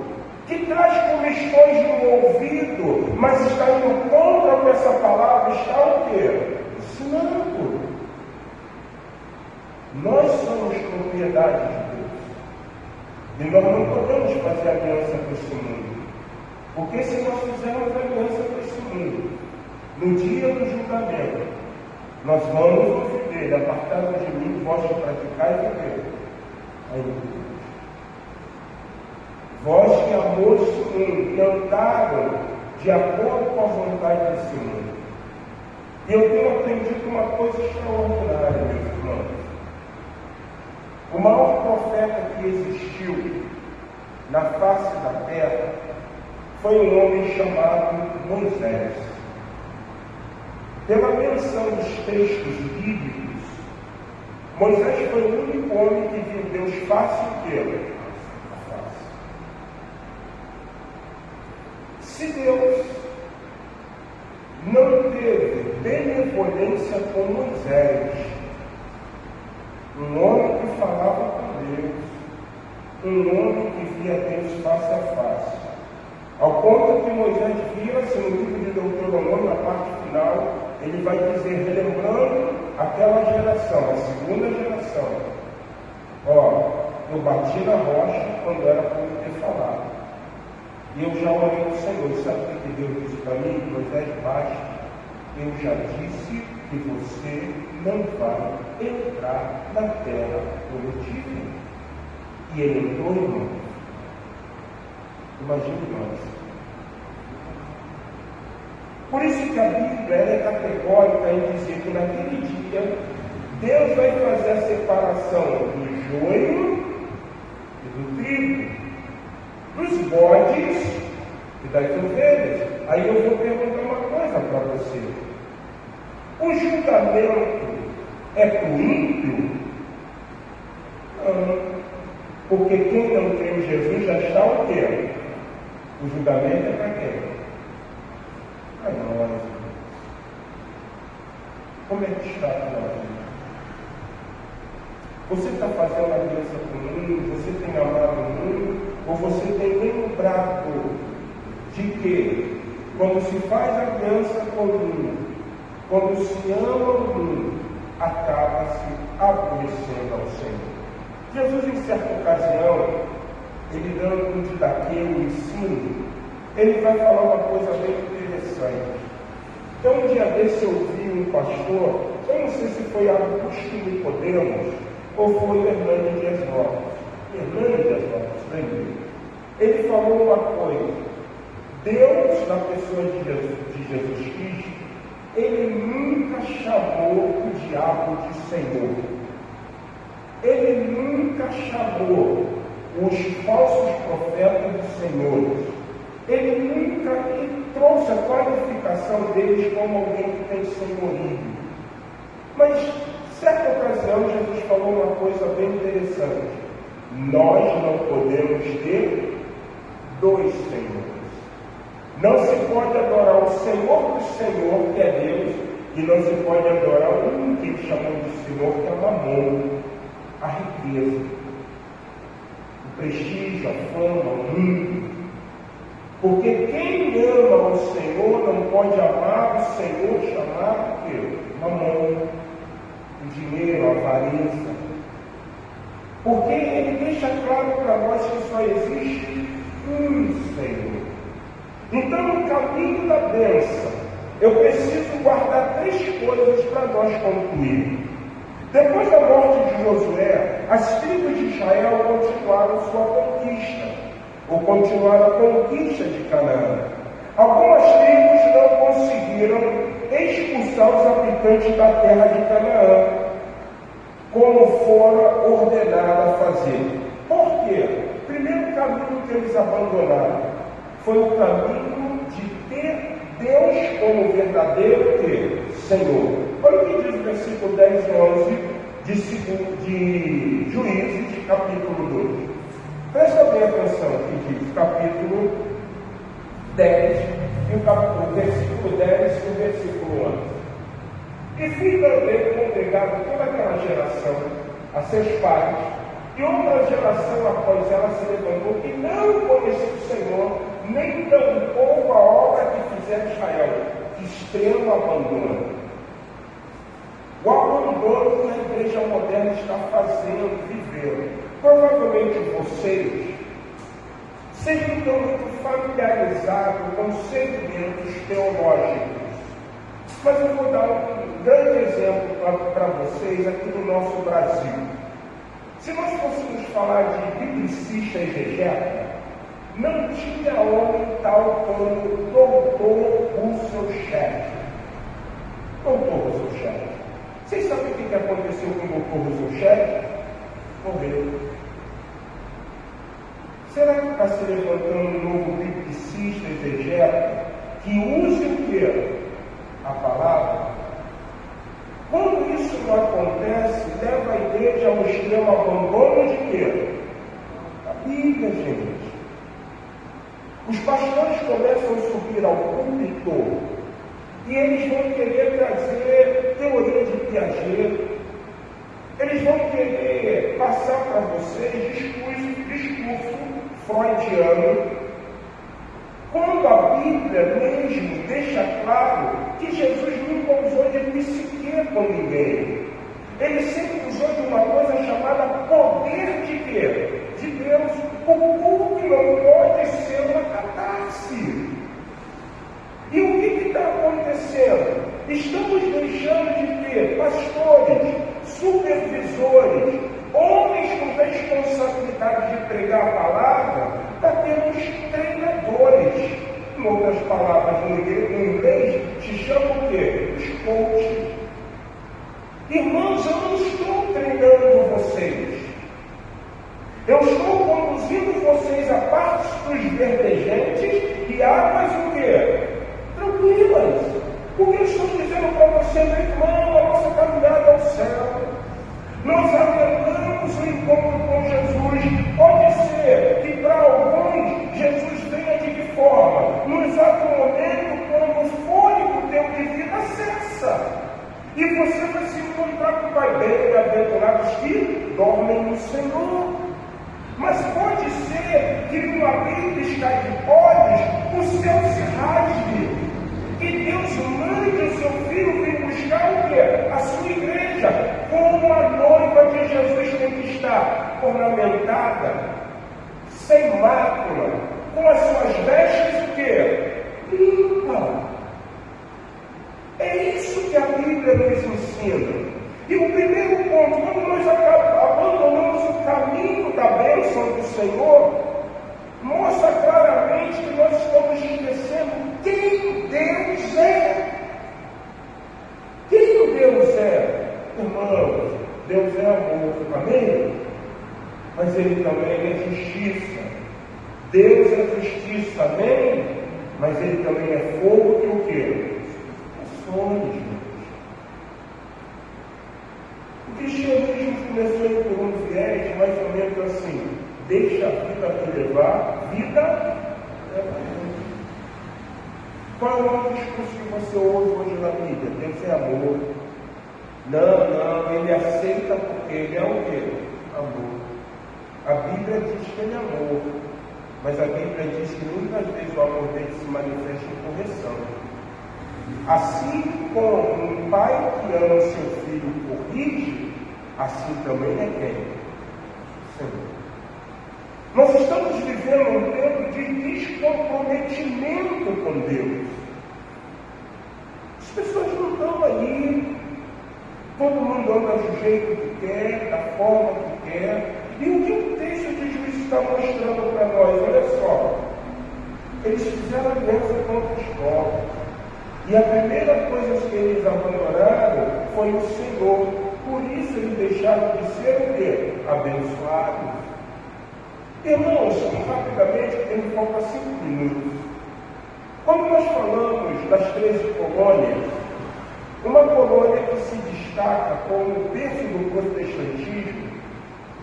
que traz comissões no ouvido, mas está indo contra o que essa palavra está o quê? Ensinando. Nós somos propriedade de Deus. E nós não podemos fazer aliança com esse mundo. Porque se nós fizermos aliança com esse mundo, no dia do julgamento, nós vamos ouvir dele, apartado de mim, vós que praticais e viver. Vós que amou esse mundo, que andaram de acordo com a vontade desse mundo. E eu tenho aprendido uma coisa extraordinária, meus irmãos. O maior profeta que existiu na face da terra foi um homem chamado Moisés. Pela menção dos textos bíblicos, Moisés foi o único homem que viu Deus face a face. Se Deus não teve benevolência com Moisés, um homem que falava com Deus, um homem que via Deus face a face, ao ponto que Moisés vira-se no livro de Deuteronômio, na parte final, ele vai dizer, relembrando aquela geração, a segunda geração: eu bati na rocha quando era para eu ter falado, e eu já orei ao Senhor. Sabe o que Deus disse para mim? Moisés, basta, eu já disse que você não vai entrar na terra prometida. E ele entrou, irmãos. Imagine nós. Por isso que a Bíblia é categórica em dizer que naquele dia Deus vai fazer a separação do joio e do trigo, dos bodes e das ovelhas. Aí eu vou perguntar uma coisa para julgamento é para o ímpio? Não. Porque quem não tem Jesus já está o quê? O julgamento é para quem? Para nós. Como é que está a tua vida? Você está fazendo aliança com o mundo? Você tem amado o mundo? Ou você tem lembrado de que, quando se faz aliança com o mundo, quando se ama o mundo, acaba-se aborrecendo ao Senhor? Jesus, em certa ocasião, ele dando um didaquê, um ensino, ele vai falar uma coisa bem interessante. Então, um dia desse eu vi um pastor, eu não sei se foi Augusto Nicodemos ou foi Hernani Dias Lopes. Hernani Dias Lopes, lembrei. Ele falou uma coisa: Deus, na pessoa de Jesus Cristo, ele nunca chamou o diabo de Senhor. Ele nunca chamou os falsos profetas de senhores. Ele nunca trouxe a qualificação deles como alguém que tem senhorio. Mas, certa ocasião, Jesus falou uma coisa bem interessante. Nós não podemos ter dois senhores. Não se pode adorar o Senhor do Senhor, que é Deus, e não se pode adorar um que ele chamou de Senhor, que é Mamon, a riqueza, o prestígio, a fama, o mundo. Porque quem ama o Senhor não pode amar o Senhor chamado o quê? Mamon, o dinheiro, a avareza. Porque ele deixa claro para nós que só existe um Senhor. Então, no caminho da bênção, eu preciso guardar três coisas para nós concluir. Depois da morte de Josué, as tribos de Israel continuaram sua conquista, ou continuaram a conquista de Canaã. Algumas tribos não conseguiram expulsar os habitantes da terra de Canaã, como fora ordenado a fazer. Por quê? O primeiro caminho que eles abandonaram foi o caminho de ter Deus como verdadeiro Senhor. Olha o que diz o versículo 10 e 11 de Juízes, capítulo 2. Presta bem atenção que diz, capítulo 10, e o versículo 10 e o versículo 11. E fim também congregado toda aquela geração a seus pais, e outra geração após ela se levantou, que não conhecia o Senhor, nem tampouco a obra que fizera Israel. Extremo abandono. O abandono que a igreja moderna está fazendo, vivendo. Provavelmente vocês sejam muito familiarizados com segmentos teológicos. Mas eu vou dar um grande exemplo para vocês aqui no nosso Brasil. Se nós fôssemos falar de biblicista exegeta, não tinha homem tal como o doutor Russell Shedd. Doutor Russell Shedd. Vocês sabem o que aconteceu com o doutor Russell Shedd? Morreu. Será que está se levantando um novo biblicista exegeta que use o quê? A palavra? Quando isso não acontece, leva a igreja ao extremo abandono de quê? A Bíblia, gente. Os pastores começam a subir ao púlpito e eles vão querer trazer teoria de Piaget. Eles vão querer passar para vocês discurso freudiano, quando a Bíblia mesmo deixa claro que Jesus nunca usou de psique com ninguém. Ele sempre usou de uma coisa chamada poder de quê? De Deus. O culto não pode ser uma catarse. E o que está acontecendo? Estamos deixando de ter pastores, supervisores, homens com responsabilidade de pregar a palavra, para termos treinadores. Em outras palavras, no inglês, se chama o quê? Os coaches. Irmãos, eu não estou treinando vocês. Eu estou conduzindo vocês a pastos verdejante e águas o quê? Tranquilas. O que eu estou dizendo para você, meu irmão, a nossa caminhada ao céu, nós aguardamos o encontro com Jesus. Pode ser que para alguns Jesus venha de que forma? No exato momento, quando o fôlego teu de vida cessa. E você vai se encontrar com o Pai bem-aventurados que dormem no Senhor. Mas pode ser que numa piscar de olhos o céu se rasgue. E Deus mande o seu filho vir buscar o quê? A sua igreja, como a noiva de Jesus tem que estar ornamentada, sem mácula, com as suas vestes o quê? Limpa. É isso que a Bíblia nos ensina. E o primeiro ponto, quando nós abandonamos o caminho da bênção do Senhor, mostra claramente que nós estamos esquecendo quem Deus é. Quem Deus é? Irmãos, Deus é amor, amém? Mas Ele também é justiça. Deus é justiça, amém? Mas Ele também é fogo e o quê? Ações. O cristianismo começou por um viés mais ou menos assim: deixa a vida te levar, vida é vida. Qual é o discurso que você ouve hoje na Bíblia? Deus é amor. Não, Ele aceita porque Ele é o quê? Amor. A Bíblia diz que Ele é amor, mas a Bíblia diz que muitas vezes o amor dele se manifesta em correção. Assim como um pai que ama seu filho corrige, assim também é quem? Senhor. Nós estamos vivendo um tempo de descomprometimento com Deus. As pessoas não estão aí, todo mundo anda do jeito que quer, da forma que quer. E o que o texto de Juízes está mostrando para nós? Olha só, eles fizeram aliança contra os povos. E a primeira coisa que eles abandonaram foi o Senhor. Por isso eles deixaram de ser o quê? Abençoados. Irmãos, rapidamente, temos falta 5 minutos. Quando nós falamos das 13 colônias, uma colônia que se destaca como o berço do protestantismo,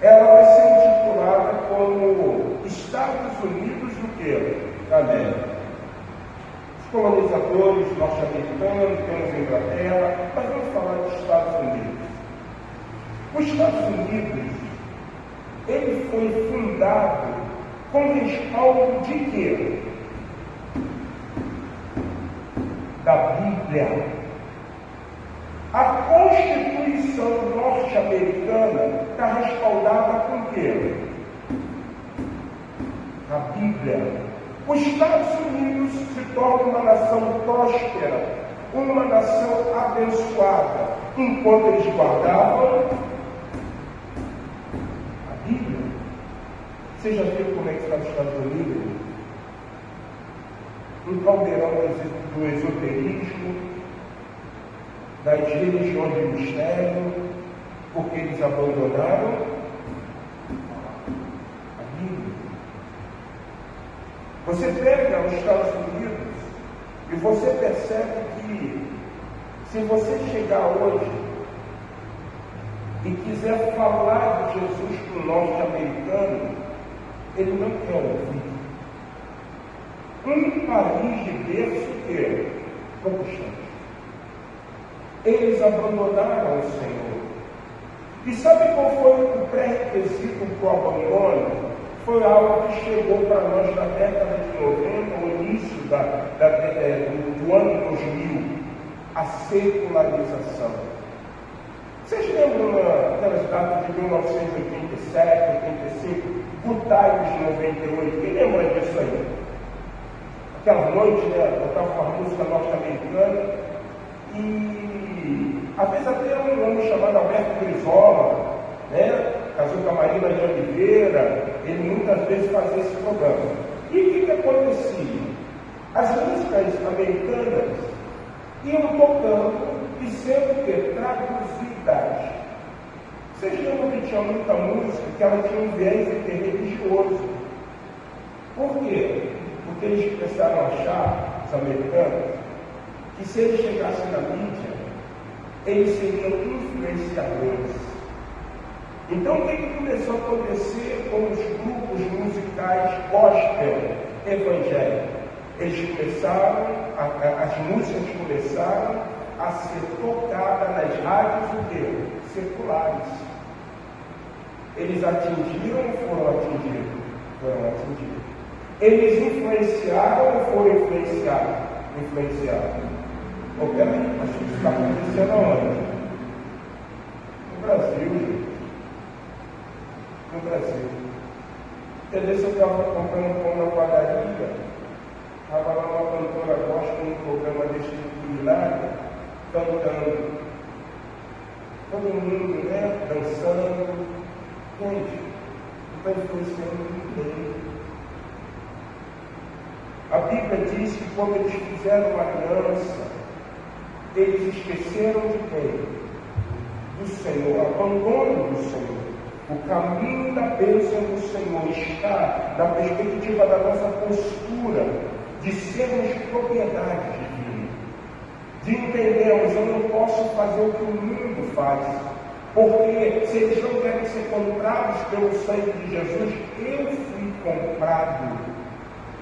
ela vai ser intitulada como Estados Unidos do quê? Da América. Colonizadores norte-americanos, temos a Inglaterra, mas vamos falar dos Estados Unidos. Os Estados Unidos, ele foi fundado com respaldo de quê? Da Bíblia. A Constituição norte-americana está respaldada com o quê? A Bíblia. Os Estados Unidos se tornam uma nação próspera, uma nação abençoada, enquanto eles guardavam a Bíblia. Você já viu como é que está os Estados Unidos? Um caldeirão do esoterismo, das religiões de mistério, porque eles abandonaram a Bíblia. Você pega os Estados Unidos e você percebe que se você chegar hoje e quiser falar de Jesus para o norte-americano, ele não quer ouvir. Um país de berço que é protestante. Eles abandonaram o Senhor. E sabe qual foi o pré-requisito para o abandono? Foi algo que chegou para nós na década de 90, no início do ano 2000, a secularização. Vocês lembram daquelas datas de 1987, 85, Butais de 98? Quem lembra disso aí? Aquela noite, né, botava uma música norte-americana e às vezes até um homem chamado Alberto Brizola, né? Casou com a Marina de Oliveira, ele muitas vezes fazia esse programa. E o que acontecia? As músicas americanas iam tocando e sendo que traduzidas. Vocês lembram que tinha muita música que ela tinha um viés religioso. Por quê? Porque eles começaram a achar, os americanos, que se eles chegassem na mídia, eles seriam influenciadores. Então o que começou a acontecer com os grupos musicais gospel evangélicos? Eles começaram, as músicas começaram a ser tocadas nas rádios seculares. Eles atingiram ou foram atingidos? Foram atingidos. Eles influenciaram ou foram influenciados? Influenciados. Oh, peraí, mas isso está acontecendo aonde? No Brasil, gente. No Brasil. Entendeu? Se eu estava comprando pão na padaria, estava lá uma cantora gospel num programa desse tipo milagre, cantando. Todo mundo, né? Dançando. Gente, não está influenciando ninguém. A Bíblia diz que quando eles fizeram uma aliança, eles esqueceram de quem? Do Senhor, abandono do Senhor. O caminho da bênção do Senhor está na perspectiva da nossa postura de sermos propriedade divina, de entendermos, eu não posso fazer o que o mundo faz, porque se eles não querem ser comprados pelo sangue de Jesus, eu fui comprado.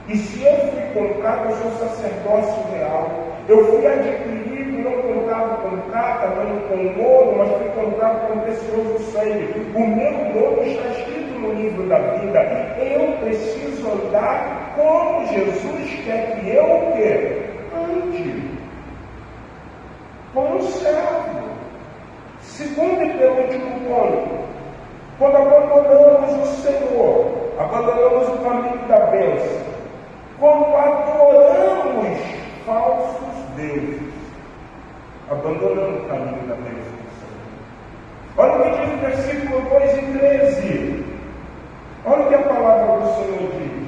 E se eu fui comprado, eu sou sacerdócio real. Eu fui adquirido, não comprado com prata, não com ouro, mas fui comprado com precioso sangue. O meu nome está escrito no livro da vida. Eu preciso andar como Jesus quer que eu ande. Como servo. Segundo e penúltimo ponto. Quando abandonamos o Senhor, abandonamos o caminho da bênção, quando adoramos falsos deuses, abandonando o caminho da bênção do Senhor. Olha o que diz o versículo 2 e 13. Olha o que a palavra do Senhor diz.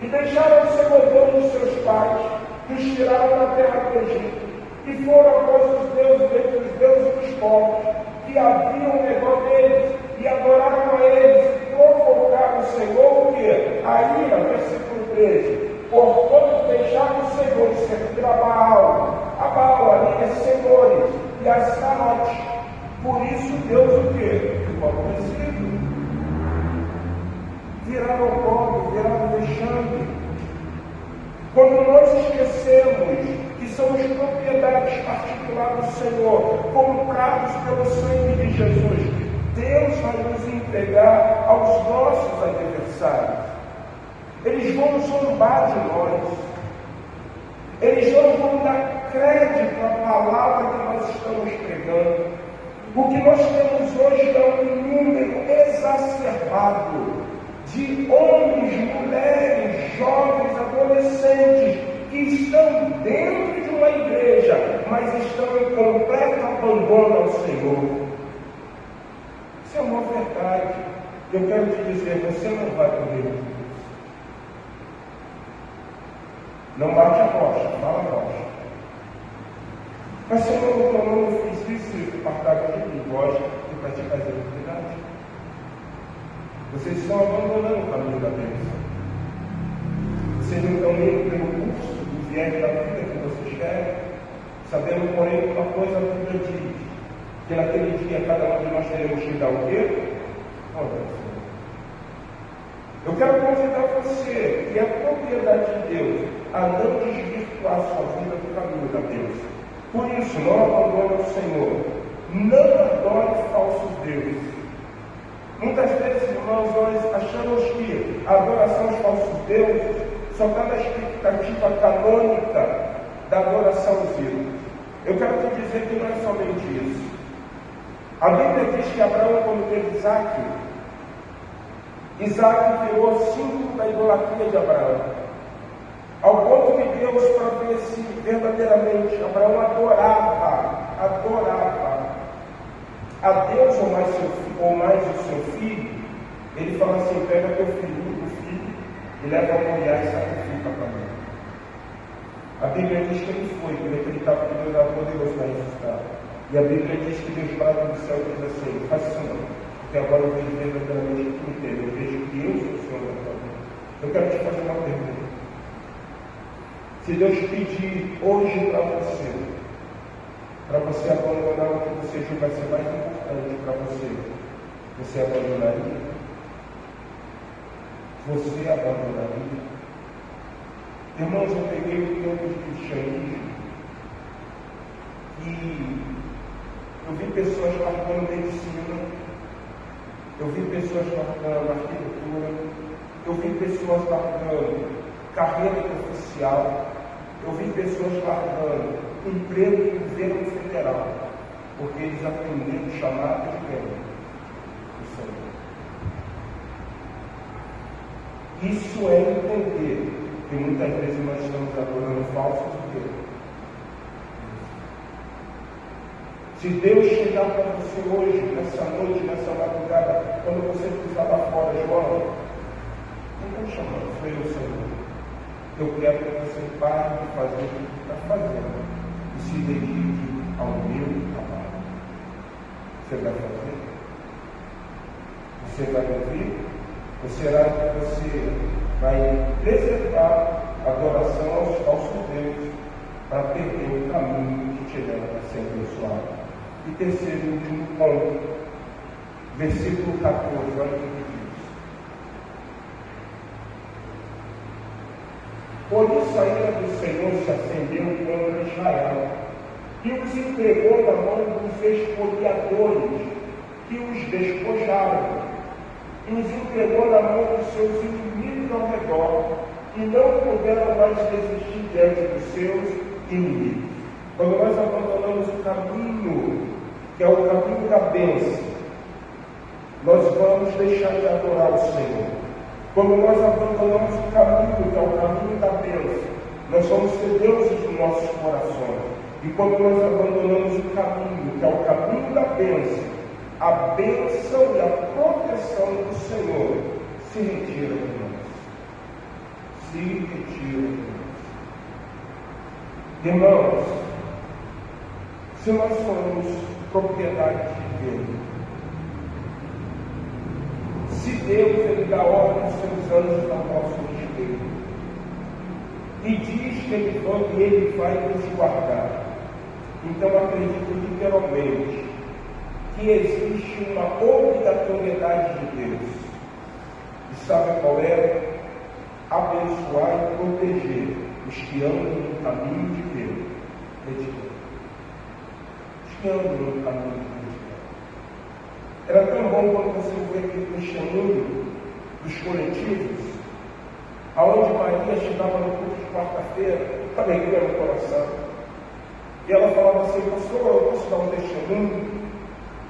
E deixaram o Senhor Deus dos seus pais, que os tiraram da terra do Egito, e foram após os deuses dentre os deuses dos povos, que haviam ao redor deles, e adoraram a eles, e provocaram o Senhor, o quê? A ira, versículo 13. Portanto, deixaram o Senhor de servir a Baal ali é senhores, e a Astarote. Por isso Deus o quê? Ficou aborrecido. Viraram pobre, viraram vexame. Quando nós esquecemos que somos propriedades particulares do Senhor, comprados pelo sangue de Jesus, Deus vai nos entregar aos nossos adversários. Eles vão zombar de nós. Eles não vão dar crédito à palavra que nós estamos pregando. O que nós temos hoje é um número exacerbado de homens, mulheres, jovens, adolescentes que estão dentro de uma igreja, mas estão em completo abandono ao Senhor. Isso é uma verdade. Eu quero te dizer, você não vai comer. Não bate a rocha, fala a rocha. Mas Senhor, eu não fiz isso para apartar de mim, gosta e para te fazer atividade. Vocês estão abandonando o caminho da bênção. Vocês não estão indo pelo curso do viés da vida que vocês querem, sabendo, porém, uma coisa a Bíblia diz, que naquele dia cada um de nós teremos que dar o quê? Olha, eu quero convidar você, que é a propriedade de Deus, a não desvirtuar sua vida do caminho da bênção. Por isso, não abandone o Senhor. Não adore falsos deuses. Muitas vezes, irmãos, nós achamos que a adoração aos falsos deuses só está na expectativa canônica da adoração aos ídolos. Eu quero te dizer que não é somente isso. A Bíblia diz que Abraão, quando teve Isaac virou símbolo da idolatria de Abraão. Ao ponto que Deus, para ver se verdadeiramente Abraão adorava a Deus ou mais o seu filho, ele fala assim: pega teu filho e leva a Moriá e sacrifica para mim. A Bíblia diz que ele foi, porque ele acreditava que Deus era poderoso para ressuscitar. E a Bíblia diz que Deus para do céu e diz assim: faz isso não, porque agora eu vejo verdadeiramente o que inteiro, eu vejo que eu sou o Senhor da tua vida. Eu quero te fazer uma pergunta. Se Deus pedir hoje para você abandonar o que você julga ser mais importante para você abandonaria? Você abandonaria? Irmãos, eu peguei o tempo de cristianismo e eu vi pessoas largando medicina, eu vi pessoas largando arquitetura, eu vi pessoas largando carreira oficial, eu vi pessoas largando emprego em governo federal, porque eles aprenderam o chamado de quem? O Senhor. Isso é entender que muitas vezes nós estamos adorando falsos deuses. Se Deus chegar para você hoje, nessa noite, nessa madrugada, quando você pisar lá fora, João, não estou chamando, foi o Senhor. Eu quero que você pare de fazer o que está fazendo e se dedique ao meu trabalho. Você vai fazer? Você vai ouvir? Ou será que você vai preservar a adoração aos falsos deuses para perder o caminho que te leva a ser abençoado? E terceiro e último ponto, versículo 14, olha o que diz. Por isso a ira do Senhor se acendeu contra Israel, e os entregou na mão dos expoliadores, que os despojaram, e os entregou na mão dos seus inimigos ao redor, e não puderam mais resistir diante dos seus inimigos. Quando nós abandonamos o caminho, que é o caminho da bênção, nós vamos deixar de adorar o Senhor. Quando nós abandonamos o caminho, que é o caminho da bênção, nós vamos ser deuses dos nossos corações. E quando nós abandonamos o caminho, que é o caminho da bênção, a bênção e a proteção do Senhor se retira de nós. Se retira de nós. Irmãos, se nós formos propriedade de Deus, se Deus ele dá ordem aos seus anjos ao nosso respeito e diz que ele vai nos guardar, então acredito literalmente que existe uma obrigatoriedade de Deus. E sabe qual é? Abençoar e proteger os que andam no caminho de Deus. Os que andam no caminho de Deus. Era tão bom quando você vê aquele testemunho dos coletivos, aonde Maria chegava no culto de quarta-feira, com alegria no coração. E ela falava assim: pastor, eu posso dar um testemunho?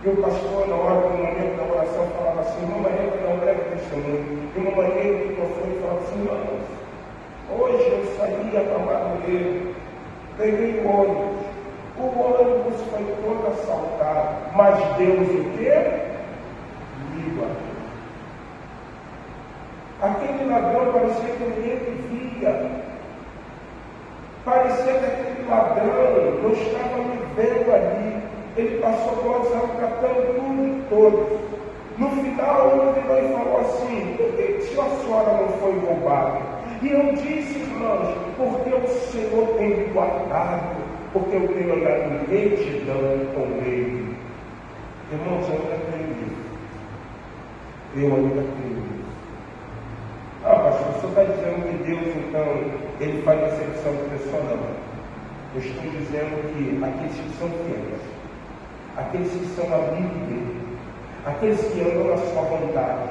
E o pastor, na hora do momento da oração, falava assim: irmã Maria vai dar um breve testemunho. E uma Maria no microfone e falava assim: irmãos, hoje eu saí para Madureira, peguei o ônibus. O ônibus foi todo assaltado, mas Deus o quê? Me guardou. Aquele ladrão parecia que ninguém via. Parecia que aquele ladrão não estava me vendo ali. Ele passou por catando tudo e todos. No final, ele virou e falou assim: por que a senhora não foi roubada? E eu disse: irmãos, porque o Senhor tem me guardado, porque eu tenho andado em retidão com ele. Irmãos, eu ainda creio nisso. Eu ainda creio nisso. Ah, pastor, o senhor está dizendo que Deus, então, ele faz acepção de pessoa? Não. Eu estou dizendo que aqueles que são fiéis, aqueles que são amigos dele, aqueles que andam na sua vontade,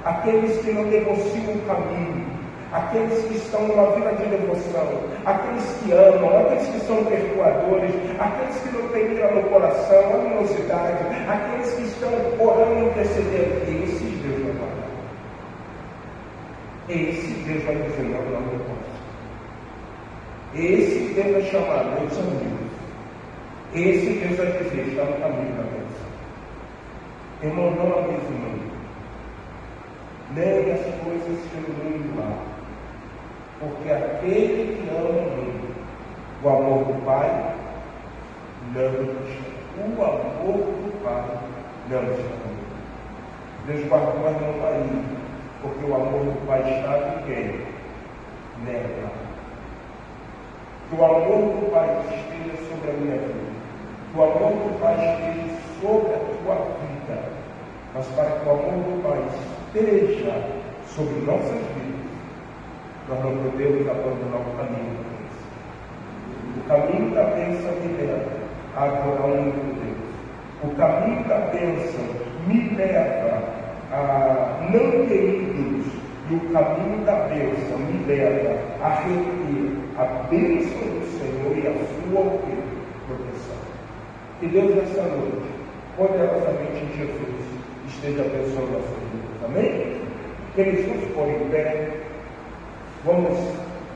aqueles que não negociam o caminho, aqueles que estão numa vida de devoção, aqueles que amam, aqueles que são perdoadores, aqueles que não têm ira no coração, animosidade, aqueles que estão orando e intercedendo, esses Deus vai guardar. Esse Deus vai dizer: não posso. Esse Deus vai chamar meus amigos. Esse Deus vai dizer: está no caminho da bênção. Irmão, não abuse o mundo. Nem as coisas que no mundo há. Porque aquele que ama o mundo, o amor do Pai, não está. O amor do Pai não está. Deus guardou a irmã Maria, porque o amor do Pai estava em quem? Nela. Que o amor do Pai esteja sobre a minha vida. Que o amor do Pai esteja sobre a tua vida. Mas para que o amor do Pai esteja sobre nossas vidas, nós não podemos abandonar o caminho da bênção. O caminho da bênção me leva a adorar o único Deus. O caminho da bênção me leva a não ter ídolos. E o caminho da bênção me leva a reter a bênção do Senhor e a sua proteção. Que Deus nessa noite, poderosamente em Jesus, esteja abençoando a sua vida. Amém? Que Jesus for em pé. Vamos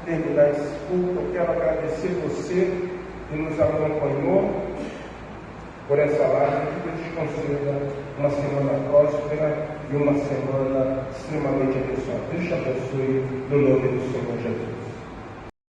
terminar esse culto. Eu quero agradecer você que nos acompanhou por essa live. Que Deus te conceda uma semana próspera e uma semana extremamente abençoada. Deus te abençoe no nome do Senhor Jesus.